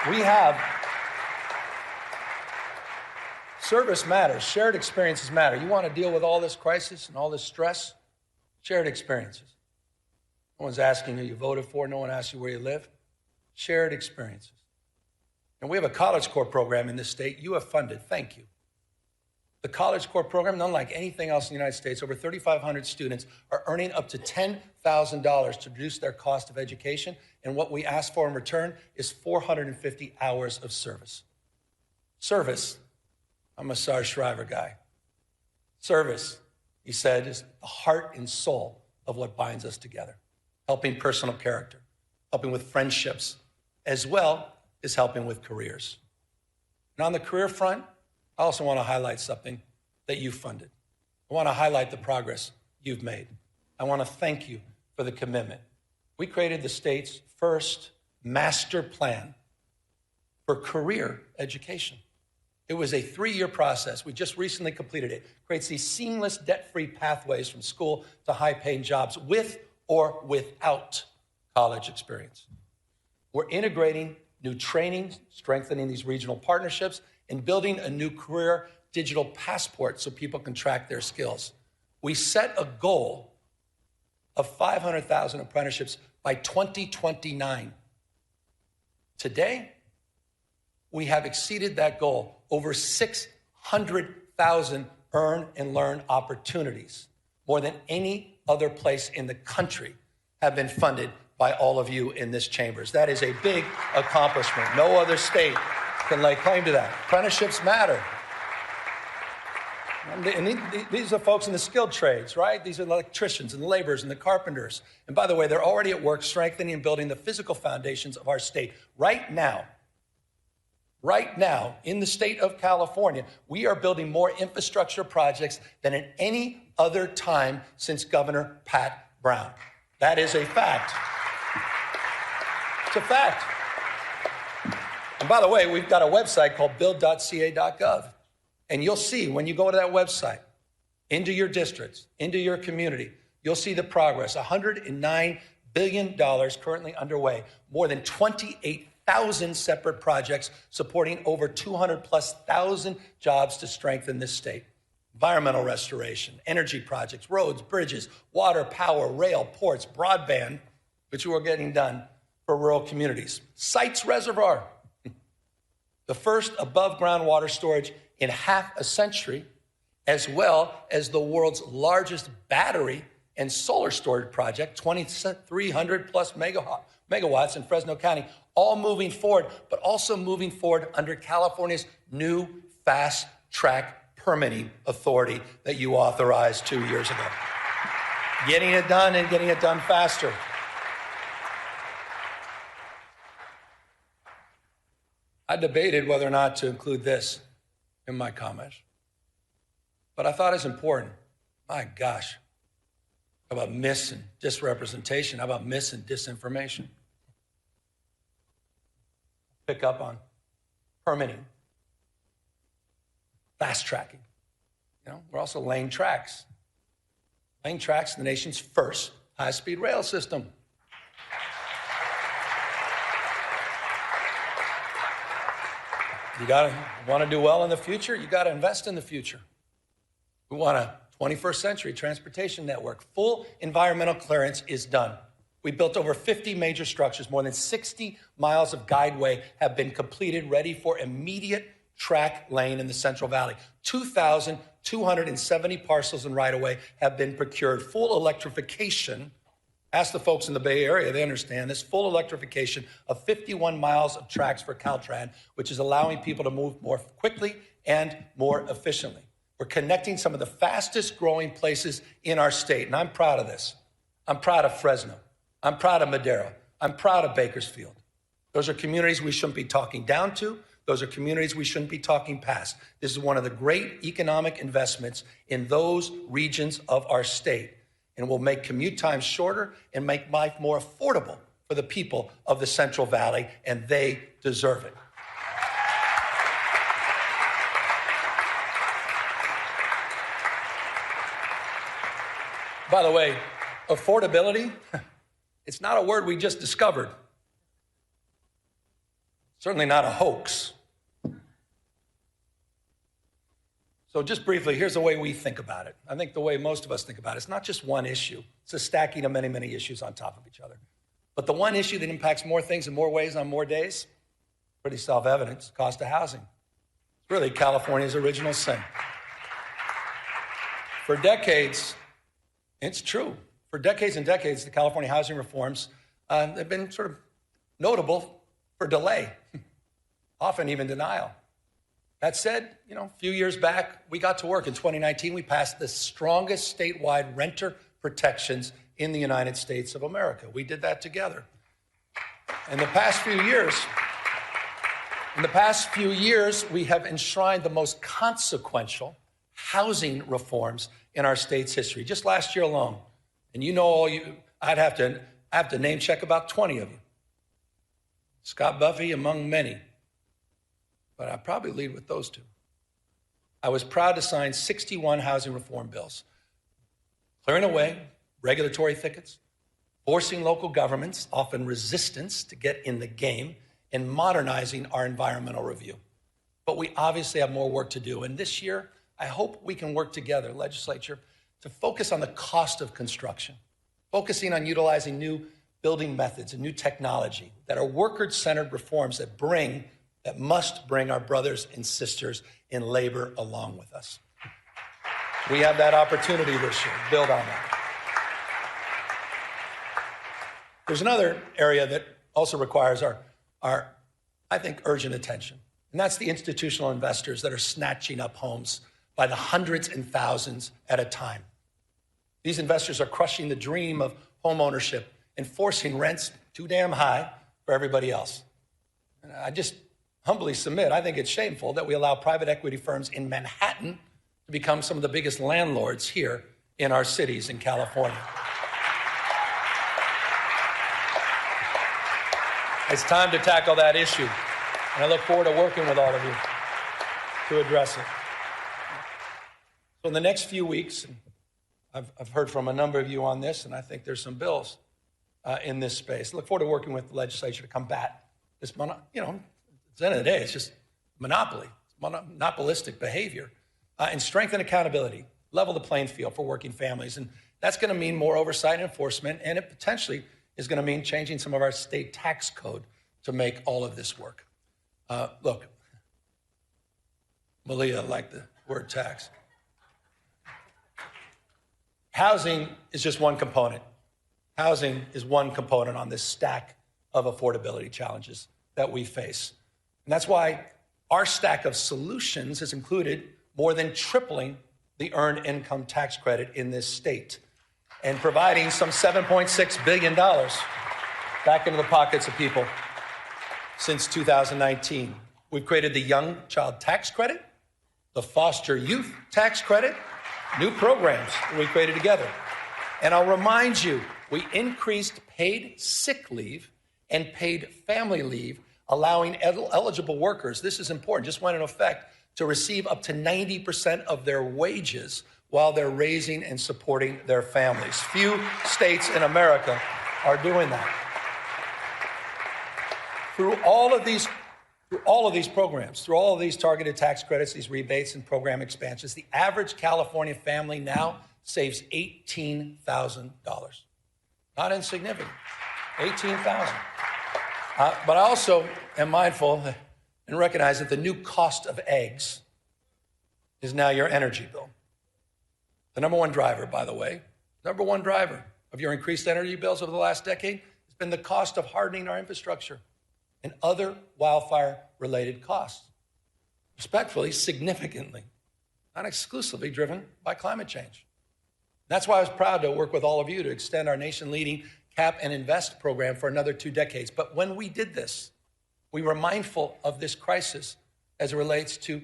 We have service matters. Shared experiences matter. You want to deal with all this crisis and all this stress? Shared experiences. No one's asking who you voted for. No one asks you where you live. Shared experiences. And we have a College Corps program in this state you have funded. Thank you. The College Corps program, unlike anything else in the United States, over 3,500 students are earning up to $10,000 to reduce their cost of education. And what we ask for in return is 450 hours of service. Service. I'm a Sarge Shriver guy. Service, he said, is the heart and soul of what binds us together. Helping personal character, helping with friendships, as well as helping with careers. And on the career front, I also want to highlight something that you funded. I want to highlight the progress you've made. I want to thank you for the commitment. We created the state's first master plan for career education. It was a 3-year process. We just recently completed it. Creates these seamless, debt-free pathways from school to high-paying jobs with or without college experience. We're integrating new training, strengthening these regional partnerships, and building a new career digital passport so people can track their skills. We set a goal of 500,000 apprenticeships by 2029. Today, we have exceeded that goal. Over 600,000 earn and learn opportunities, more than any other place in the country, have been funded by all of you in this chambers. That is a big accomplishment. No other state can lay claim to that. Apprenticeships matter. And these are folks in the skilled trades, right? These are the electricians and the laborers and the carpenters. And by the way, they're already at work strengthening and building the physical foundations of our state. Right now, in the state of California, we are building more infrastructure projects than at any other time since Governor Pat Brown. That is a fact. It's a fact. And by the way, we've got a website called build.ca.gov. And you'll see when you go to that website, into your districts, into your community, you'll see the progress. $109 billion currently underway, more than 28,000 separate projects supporting over 200,000+ jobs to strengthen this state. Environmental restoration, energy projects, roads, bridges, water, power, rail, ports, broadband, which we're getting done for rural communities. Sites Reservoir, the first above-ground water storage in half a century, as well as the world's largest battery and solar storage project, 2,300+ megawatts in Fresno County, all moving forward, but also moving forward under California's new fast-track permitting authority that you authorized 2 years ago. Getting it done and getting it done faster. I debated whether or not to include this in my comments, but I thought it's important. My gosh, how about mis and disrepresentation? How about mis and disinformation? Pick up on permitting, fast tracking. You know, we're also laying tracks. Laying tracks in the nation's first high-speed rail system. You want to do well in the future, you got to invest in the future. We want a 21st century transportation network. Full environmental clearance is done. We built over 50 major structures. More than 60 miles of guideway have been completed, ready for immediate track lane in the Central Valley. 2,000 270 parcels in right-of-way have been procured. Full electrification, ask the folks in the Bay Area, they understand this, full electrification of 51 miles of tracks for Caltrans, which is allowing people to move more quickly and more efficiently. We're connecting some of the fastest growing places in our state, and I'm proud of this. I'm proud of Fresno. I'm proud of Madera. I'm proud of Bakersfield. Those are communities we shouldn't be talking down to. Those are communities we shouldn't be talking past. This is one of the great economic investments in those regions of our state, and will make commute times shorter and make life more affordable for the people of the Central Valley, and they deserve it. By the way, affordability, it's not a word we just discovered. Certainly not a hoax. So just briefly, here's the way we think about it. I think the way most of us think about it, it's not just one issue. It's a stacking of many, many issues on top of each other. But the one issue that impacts more things in more ways on more days, pretty self-evident, cost of housing. It's really California's original sin. For decades, it's true. For decades and decades, the California housing reforms have been sort of notable for delay, often even denial. That said, a few years back, we got to work. In 2019, we passed the strongest statewide renter protections in the United States of America. We did that together. In the past few years, we have enshrined the most consequential housing reforms in our state's history. Just last year alone, and I'd have to name check about 20 of you. Scott Buffy among many. But I'd probably lead with those two. I was proud to sign 61 housing reform bills, clearing away regulatory thickets, forcing local governments, often resistance, to get in the game, and modernizing our environmental review. But we obviously have more work to do. And this year, I hope we can work together, legislature, to focus on the cost of construction, focusing on utilizing new building methods and new technology that are worker-centered reforms that must bring our brothers and sisters in labor along with us. We have that opportunity this year to build on that. There's another area that also requires our, I think, urgent attention, and that's the institutional investors that are snatching up homes by the hundreds and thousands at a time. These investors are crushing the dream of home ownership and forcing rents too damn high for everybody else. And I just humbly submit, I think it's shameful that we allow private equity firms in Manhattan to become some of the biggest landlords here in our cities in California. It's time to tackle that issue, and I look forward to working with all of you to address it. So in the next few weeks, I've heard from a number of you on this, and I think there's some bills in this space. I look forward to working with the legislature to combat this, at the end of the day, it's just monopoly, monopolistic behavior, and strengthen accountability, level the playing field for working families. And that's going to mean more oversight and enforcement, and it potentially is going to mean changing some of our state tax code to make all of this work. Look, Malia liked the word tax. Housing is just one component. Housing is one component on this stack of affordability challenges that we face. And that's why our stack of solutions has included more than tripling the earned income tax credit in this state and providing some $7.6 billion back into the pockets of people since 2019. We've created the Young Child Tax Credit, the Foster Youth Tax Credit, new programs that we created together. And I'll remind you, we increased paid sick leave and paid family leave, allowing eligible workers, this is important, just went into effect, to receive up to 90% of their wages while they're raising and supporting their families. Few states in America are doing that. Through all of these programs, through all of these targeted tax credits, these rebates and program expansions, the average California family now saves $18,000. Not insignificant, $18,000. But I also am mindful and recognize that the new cost of eggs is now your energy bill. The number one driver, by the way, number one driver of your increased energy bills over the last decade has been the cost of hardening our infrastructure and other wildfire-related costs. Respectfully, significantly, not exclusively driven by climate change. That's why I was proud to work with all of you to extend our nation-leading Cap and Invest program for another 2 decades. But when we did this, we were mindful of this crisis as it relates to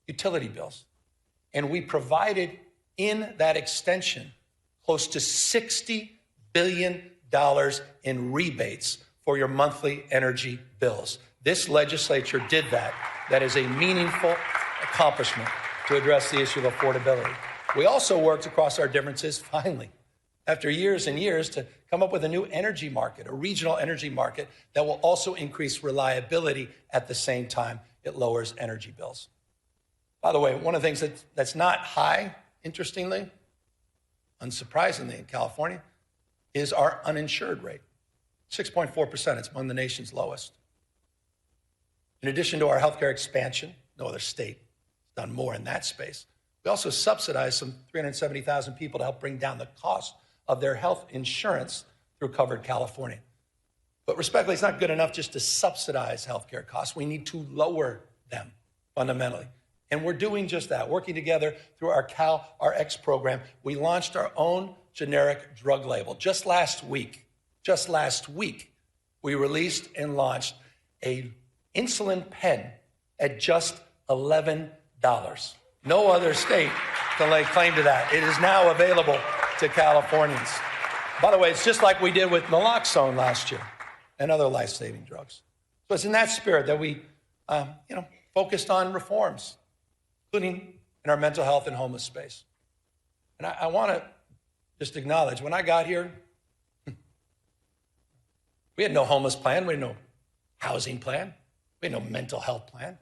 utility bills. And we provided in that extension close to $60 billion in rebates for your monthly energy bills. This legislature did that. That is a meaningful accomplishment to address the issue of affordability. We also worked across our differences, finally, after years and years, to come up with a new energy market, a regional energy market that will also increase reliability at the same time it lowers energy bills. By the way, one of the things that's not high, interestingly, unsurprisingly in California, is our uninsured rate. 6.4%, it's among the nation's lowest. In addition to our healthcare expansion, no other state has done more in that space. We also subsidize some 370,000 people to help bring down the cost of their health insurance through Covered California. But respectfully, it's not good enough just to subsidize healthcare costs. We need to lower them fundamentally. And we're doing just that, working together through our Cal RX program. We launched our own generic drug label. Just last week, we released and launched a insulin pen at just $11. No other state can lay claim to that. It is now available to Californians. By the way, it's just like we did with naloxone last year and other life-saving drugs. So it's in that spirit that we, focused on reforms, including in our mental health and homeless space. And I want to just acknowledge, when I got here, we had no homeless plan, we had no housing plan, we had no mental health plan,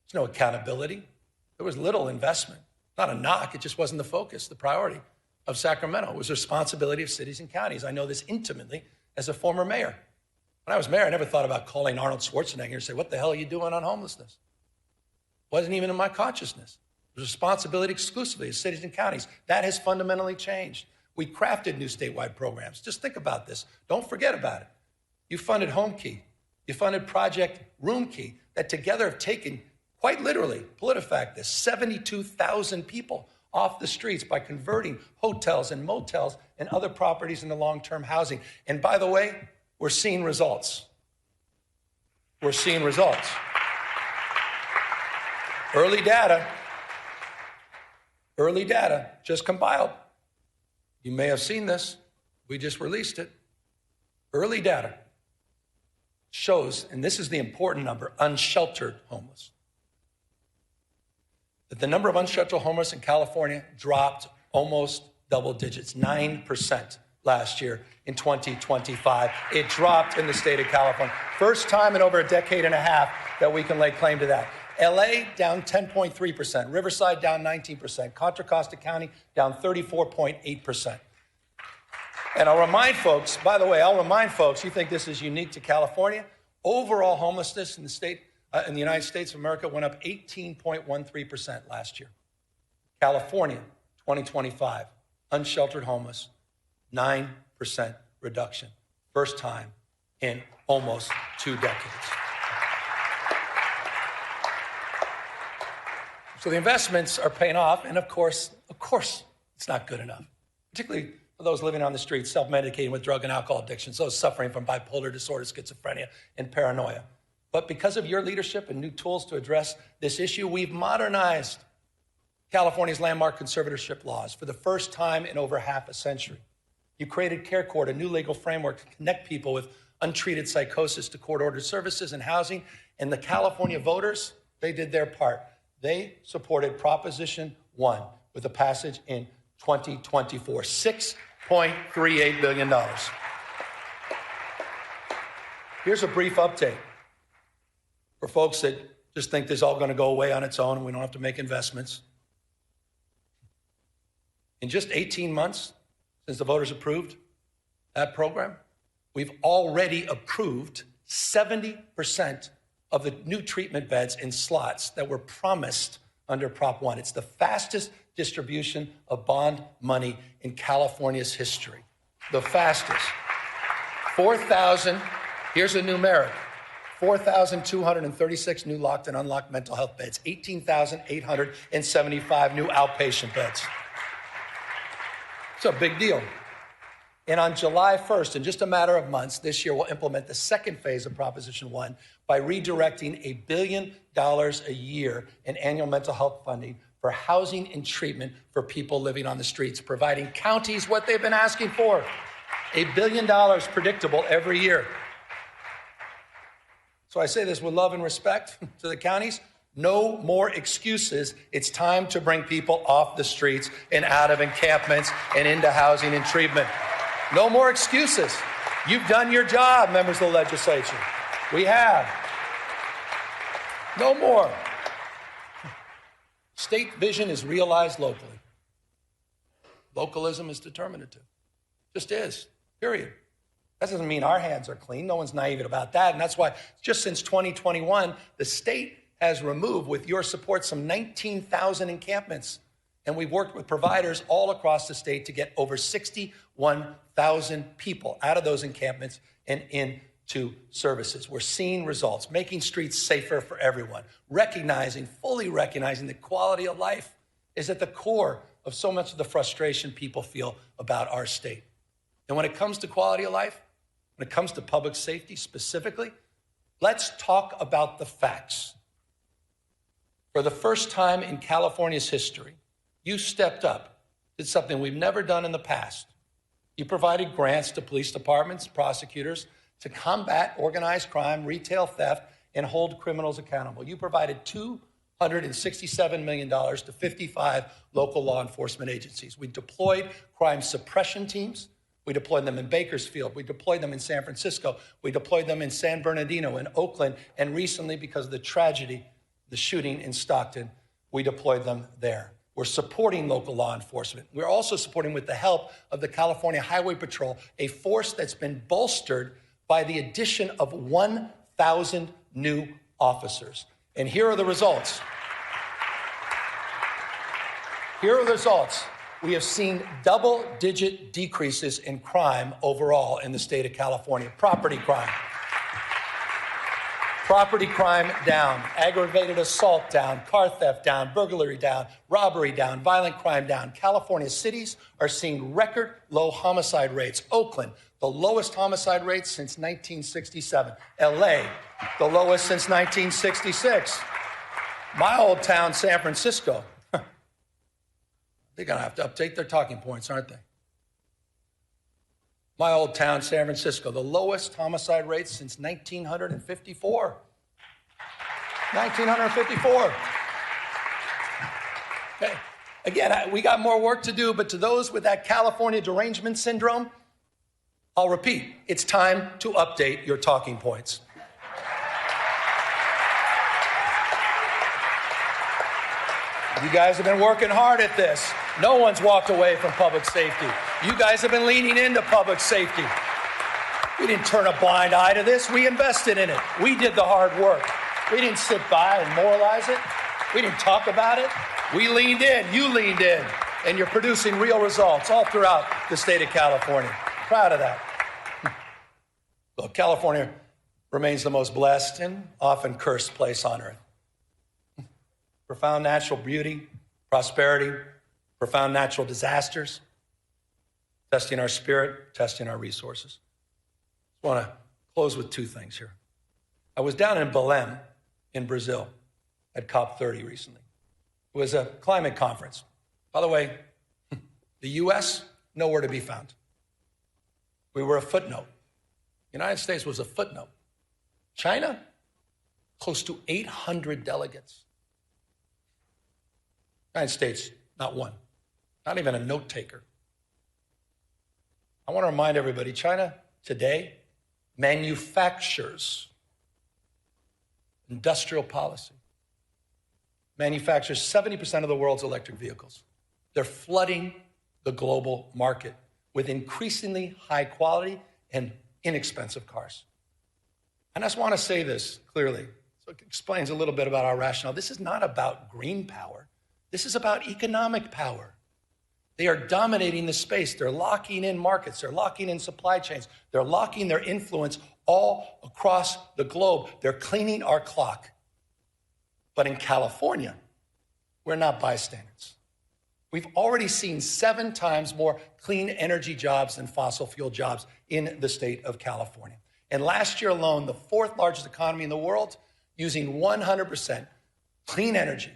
there's no accountability. There was little investment. Not a knock, it just wasn't the focus, the priority of Sacramento. It was the responsibility of cities and counties. I know this intimately as a former mayor. When I was mayor, I never thought about calling Arnold Schwarzenegger and say, what the hell are you doing on homelessness? Wasn't even in my consciousness. It was responsibility exclusively of cities and counties. That has fundamentally changed. We crafted new statewide programs. Just think about this. Don't forget about it. You funded Home Key. You funded Project Room Key that together have taken, quite literally, PolitiFact this, 72,000 people off the streets by converting hotels and motels and other properties into long-term housing. And by the way, we're seeing results. We're seeing results. Early data just compiled. You may have seen this. We just released it. Early data shows, and this is the important number, unsheltered homeless, that the number of unsheltered homeless in California dropped almost double digits, 9% last year in 2025. It dropped in the state of California. First time in over a decade and a half that we can lay claim to that. LA down 10.3%, Riverside down 19%, Contra Costa County down 34.8%. And I'll remind folks, by the way, you think this is unique to California? Overall homelessness in the United States of America went up 18.13% last year. California, 2025, unsheltered homeless, 9% reduction. First time in almost 2 decades. So the investments are paying off, and of course, it's not good enough, particularly for those living on the streets, self-medicating with drug and alcohol addictions, those suffering from bipolar disorder, schizophrenia, and paranoia. But because of your leadership and new tools to address this issue, we've modernized California's landmark conservatorship laws for the first time in over half a century. You created Care Court, a new legal framework to connect people with untreated psychosis to court-ordered services and housing. And the California voters, they did their part. They supported Proposition 1 with a passage in 2024, $6.38 billion. Here's a brief update for folks that just think this is all going to go away on its own and we don't have to make investments. In just 18 months since the voters approved that program, we've already approved 70% of the new treatment beds and slots that were promised under Prop 1. It's the fastest distribution of bond money in California's history. The fastest. 4,000, here's a numeric, 4,236 new locked and unlocked mental health beds, 18,875 new outpatient beds. It's a big deal. And on July 1st, in just a matter of months, this year we'll implement the second phase of Proposition 1 by redirecting $1 billion a year in annual mental health funding for housing and treatment for people living on the streets, providing counties what they've been asking for, $1 billion predictable every year. So I say this with love and respect to the counties. No more excuses. It's time to bring people off the streets and out of encampments and into housing and treatment. No more excuses. You've done your job, members of the legislature. We have. No more. State vision is realized locally. Localism is determinative. Just is, period. That doesn't mean our hands are clean. No one's naive about that. And that's why just since 2021, the state has removed, with your support, some 19,000 encampments. And we've worked with providers all across the state to get over 61,000 people out of those encampments and into services. We're seeing results, making streets safer for everyone, fully recognizing that quality of life is at the core of so much of the frustration people feel about our state. And when it comes to quality of life, when it comes to public safety specifically, let's talk about the facts. For the first time in California's history, you stepped up, did something we've never done in the past. You provided grants to police departments, prosecutors, to combat organized crime, retail theft, and hold criminals accountable. You provided $267 million to 55 local law enforcement agencies. We deployed crime suppression teams. We deployed them in Bakersfield. We deployed them in San Francisco. We deployed them in San Bernardino, in Oakland, and recently, because of the tragedy, the shooting in Stockton, we deployed them there. We're supporting local law enforcement. We're also supporting, with the help of the California Highway Patrol, a force that's been bolstered by the addition of 1,000 new officers. And here are the results. Here are the results. We have seen double-digit decreases in crime overall in the state of California. Property crime down, aggravated assault down, car theft down, burglary down, robbery down, violent crime down. California cities are seeing record low homicide rates. Oakland, the lowest homicide rates since 1967. LA, the lowest since 1966. My old town, San Francisco, they're going to have to update their talking points, aren't they? My old town, San Francisco, the lowest homicide rates since 1954. 1954. Okay. Again, we got more work to do, but to those with that California derangement syndrome, I'll repeat, it's time to update your talking points. You guys have been working hard at this. No one's walked away from public safety. You guys have been leaning into public safety. We didn't turn a blind eye to this. We invested in it. We did the hard work. We didn't sit by and moralize it. We didn't talk about it. We leaned in. You leaned in. And you're producing real results all throughout the state of California. Proud of that. Look, California remains the most blessed and often cursed place on earth. Profound natural beauty, prosperity, profound natural disasters, testing our spirit, testing our resources. I want to close with two things here. I was down in Belém in Brazil at COP30 recently. It was a climate conference. By the way, the U.S., nowhere to be found. We were a footnote. The United States was a footnote. China, close to 800 delegates. United States, not one, not even a note taker. I want to remind everybody, China today manufactures industrial policy, manufactures 70% of the world's electric vehicles. They're flooding the global market with increasingly high quality and inexpensive cars. And I just want to say this clearly, so it explains a little bit about our rationale. This is not about green power. This is about economic power. They are dominating the space. They're locking in markets. They're locking in supply chains. They're locking their influence all across the globe. They're cleaning our clock. But in California, we're not bystanders. We've already seen 7 times more clean energy jobs than fossil fuel jobs in the state of California. And last year alone, the 4th largest economy in the world, using 100% clean energy,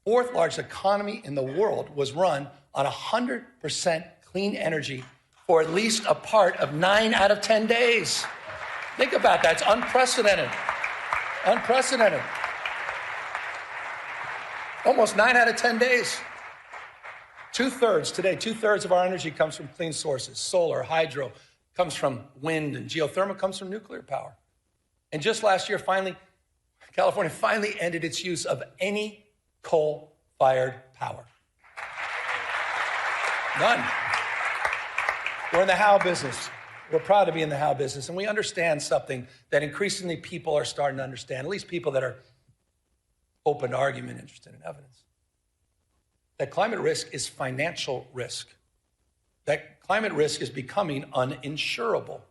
4th largest economy in the world, was run on 100% clean energy for at least a part of 9 out of 10 days. Think about that. It's unprecedented. Unprecedented. Almost 9 out of 10 days. 2/3 today, 2/3 of our energy comes from clean sources. Solar, hydro, comes from wind, and geothermal comes from nuclear power. And just last year, California finally ended its use of any coal-fired power. None. We're in the how business. We're proud to be in the how business, and we understand something that increasingly people are starting to understand, at least people that are open to argument, interested in evidence. That climate risk is financial risk. That climate risk is becoming uninsurable.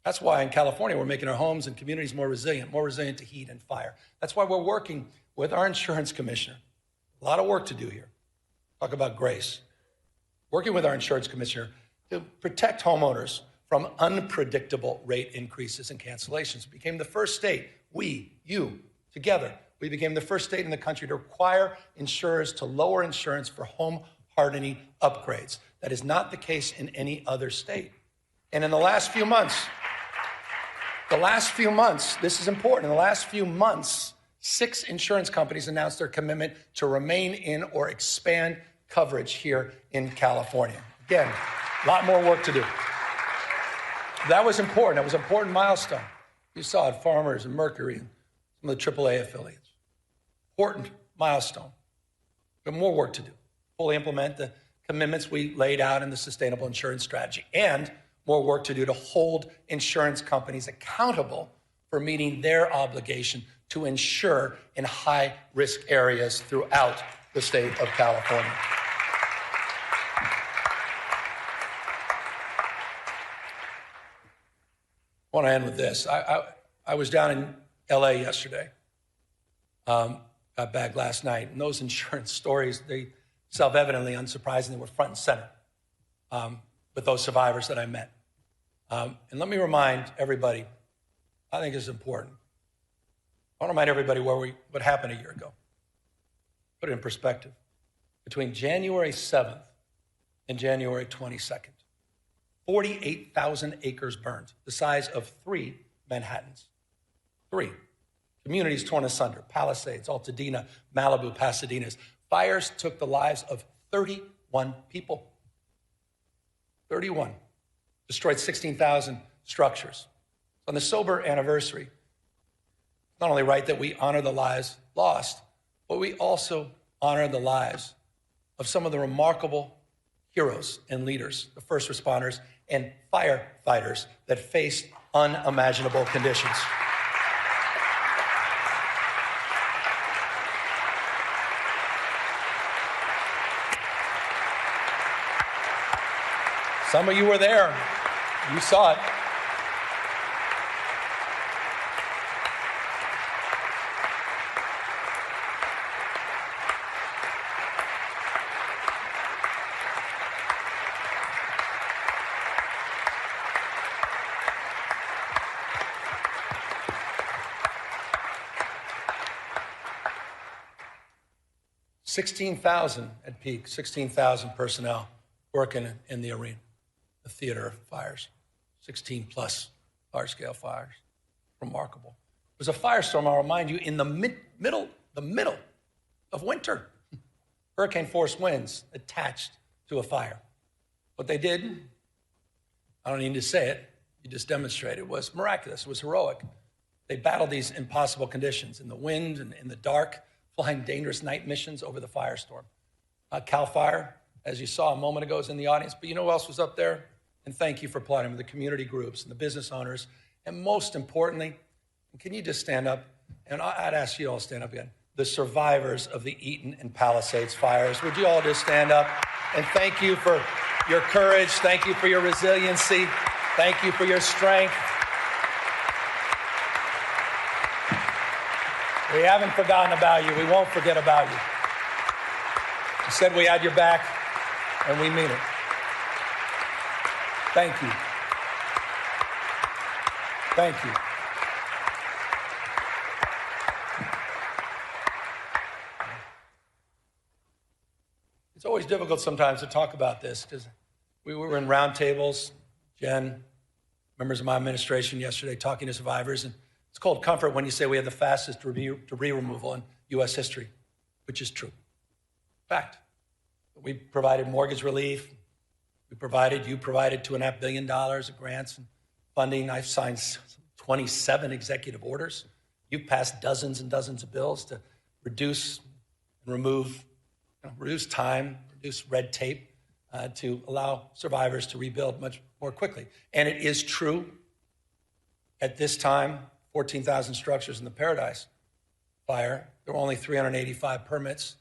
That's why in California, we're making our homes and communities more resilient to heat and fire. That's why we're working with our insurance commissioner. A lot of work to do here. Talk about grace. Working with our insurance commissioner to protect homeowners from unpredictable rate increases and cancellations. We became the first state, together, we became the first state in the country to require insurers to lower insurance for home hardening upgrades. That is not the case in any other state. And in the last few months, this is important. In the last few months, 6 insurance companies announced their commitment to remain in or expand coverage here in California. Again, a lot more work to do. That was important. That was an important milestone. You saw it, Farmers and Mercury and some of the AAA affiliates. Important milestone. But more work to do. Fully implement the commitments we laid out in the sustainable insurance strategy, and more work to do to hold insurance companies accountable for meeting their obligation to insure in high-risk areas throughout the state of California. I want to end with this. I was down in LA yesterday. Got back last night, and those insurance stories, they self-evidently, unsurprisingly, were front and center with those survivors that I met. And let me remind everybody, I think it's important. I want to remind everybody what happened a year ago. Put it in perspective. Between January 7th and January 22nd, 48,000 acres burned, the size of 3 Manhattans. 3. Communities torn asunder, Palisades, Altadena, Malibu, Pasadena's. Fires took the lives of 31 people. 31. Destroyed 16,000 structures. On the sober anniversary, it's not only right that we honor the lives lost, but we also honor the lives of some of the remarkable heroes and leaders, the first responders and firefighters that faced unimaginable conditions. Some of you were there. You saw it. $16,000 at peak, 16,000 personnel working in the arena. The theater of fires, 16 plus large-scale fires. Remarkable. It was a firestorm, I'll remind you, in the middle of winter. Hurricane force winds attached to a fire. What they did, I don't need to say it, you just demonstrated, it was miraculous, it was heroic. They battled these impossible conditions in the wind and in the dark, flying dangerous night missions over the firestorm. CAL FIRE, as you saw a moment ago, is in the audience, but you know who else was up there? And thank you for applauding them, the community groups and the business owners. And most importantly, can you just stand up? And I'd ask you all to stand up again. the survivors of the Eaton and Palisades fires. Would you all just stand up? And thank you for your courage. Thank you for your resiliency. Thank you for your strength. We haven't forgotten about you. We won't forget about you. You said we had your back, and we mean it. Thank you. Thank you. It's always difficult sometimes to talk about this because we were in roundtables, Jen, members of my administration yesterday talking to survivors, and it's called comfort when you say we have the fastest debris removal in U.S. history, which is true. Fact. We provided mortgage relief. You provided $2.5 billion of grants and funding. I've signed 27 executive orders. You've passed dozens and dozens of bills to reduce and remove, reduce time, reduce red tape to allow survivors to rebuild much more quickly. And it is true at this time, 14,000 structures in the Paradise fire. There were only 385 permits,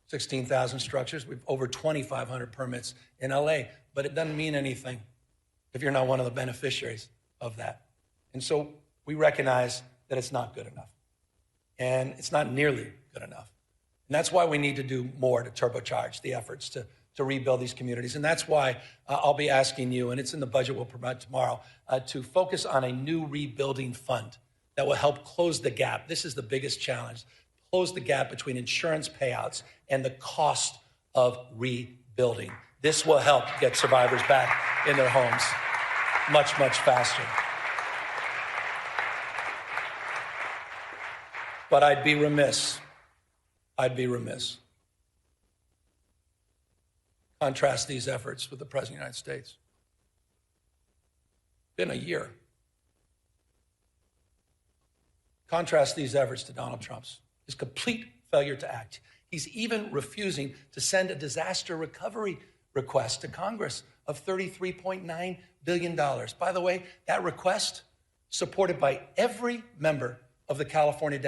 16,000 structures. We've over 2,500 permits in LA, but it doesn't mean anything if you're not one of the beneficiaries of that. And so we recognize that it's not good enough, and it's not nearly good enough. And that's why we need to do more to turbocharge the efforts to rebuild these communities. And that's why I'll be asking you, and it's in the budget we'll provide tomorrow, to focus on a new rebuilding fund that will help close the gap. This is the biggest challenge, close the gap between insurance payouts and the cost of rebuilding. This will help get survivors back in their homes much, much faster. But I'd be remiss. Contrast these efforts with the President of the United States. Been a year. Contrast these efforts to Donald Trump's. His complete failure to act. He's even refusing to send a disaster recovery request to Congress of $33.9 billion. By the way, that request supported by every member of the California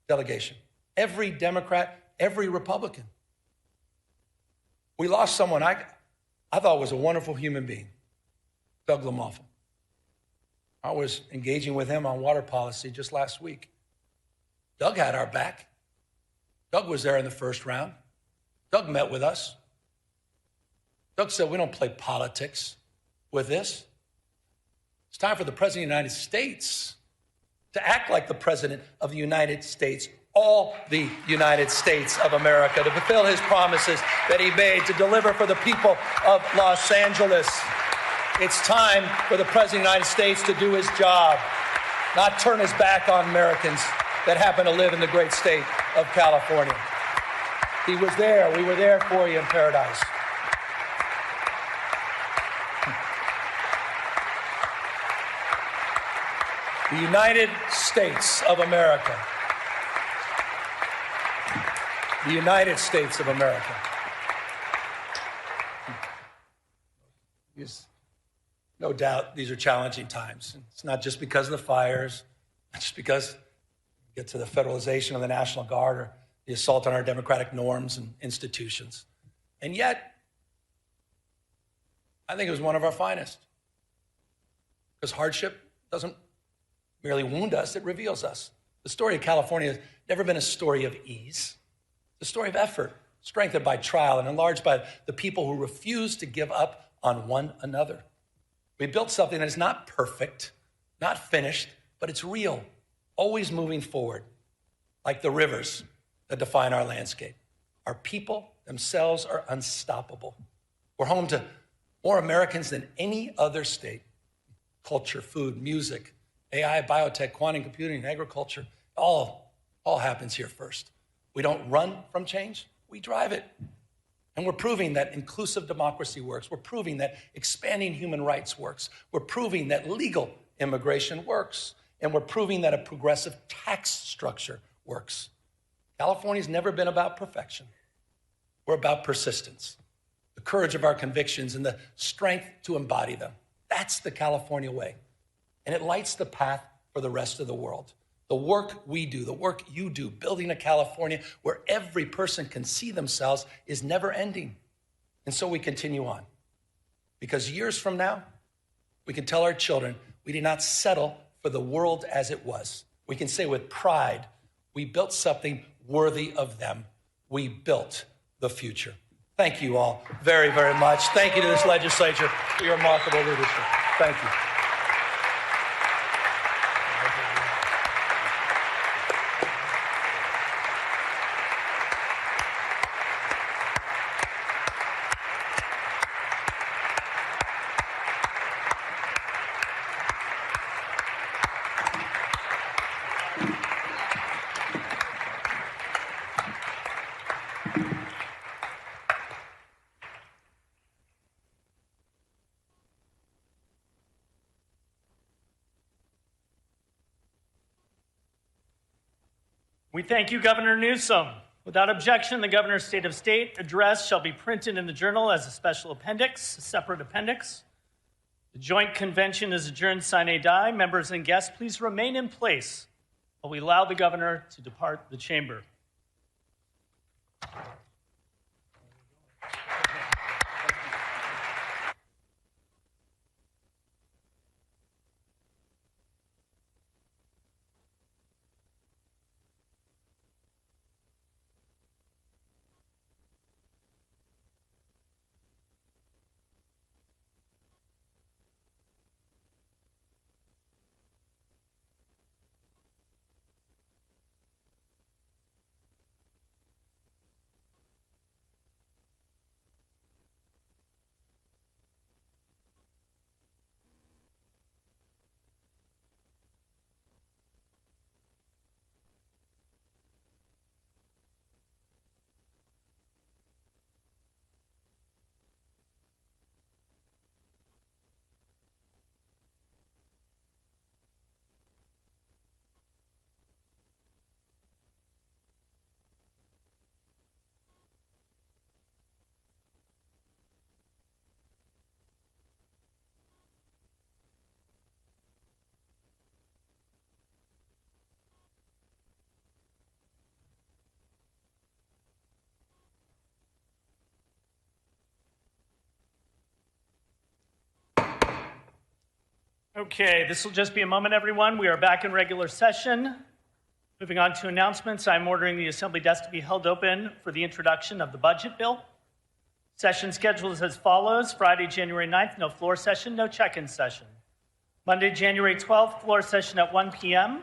delegation. Every Democrat, every Republican. We lost someone I thought was a wonderful human being, Doug LaMalfa. I was engaging with him on water policy just last week. Doug had our back. Doug was there in the first round. Doug met with us. Doug said, we don't play politics with this. It's time for the President of the United States to act like the President of the United States, all the United States of America, to fulfill his promises that he made to deliver for the people of Los Angeles. It's time for the President of the United States to do his job, not turn his back on Americans that happen to live in the great state of California. He was there. We were there for you in Paradise. The United States of America. The United States of America. Yes, no doubt these are challenging times. It's not just because of the fires, not just because we get to the federalization of the National Guard or the assault on our democratic norms and institutions. And yet, I think it was one of our finest. Because hardship doesn't merely wound us, it reveals us. The story of California has never been a story of ease. It's a story of effort, strengthened by trial and enlarged by the people who refuse to give up on one another. We built something that is not perfect, not finished, but it's real, always moving forward, like the rivers that define our landscape. Our people themselves are unstoppable. We're home to more Americans than any other state. Culture, food, music, AI, biotech, quantum computing, agriculture, all happens here first. We don't run from change, we drive it. And we're proving that inclusive democracy works. We're proving that expanding human rights works. We're proving that legal immigration works. And we're proving that a progressive tax structure works. California's never been about perfection. We're about persistence, the courage of our convictions, and the strength to embody them. That's the California way. And it lights the path for the rest of the world. The work we do, the work you do, building a California where every person can see themselves is never ending. And so we continue on. Because years from now, we can tell our children we did not settle for the world as it was. We can say with pride, we built something worthy of them. We built the future. Thank you all very, very much. Thank you to this legislature for your remarkable leadership. Thank you. We thank you, Governor Newsom. Without objection, the Governor's State of State address shall be printed in the Journal as a special appendix, a separate appendix. The joint convention is adjourned sine die. Members and guests, please remain in place while we allow the Governor to depart the chamber. Okay, this will just be a moment, everyone. We are back in regular session. Moving on to announcements, I'm ordering the Assembly desk to be held open for the introduction of the budget bill. Session scheduled is as follows. Friday, January 9th, no floor session, no check-in session. Monday, January 12th, floor session at 1 p.m.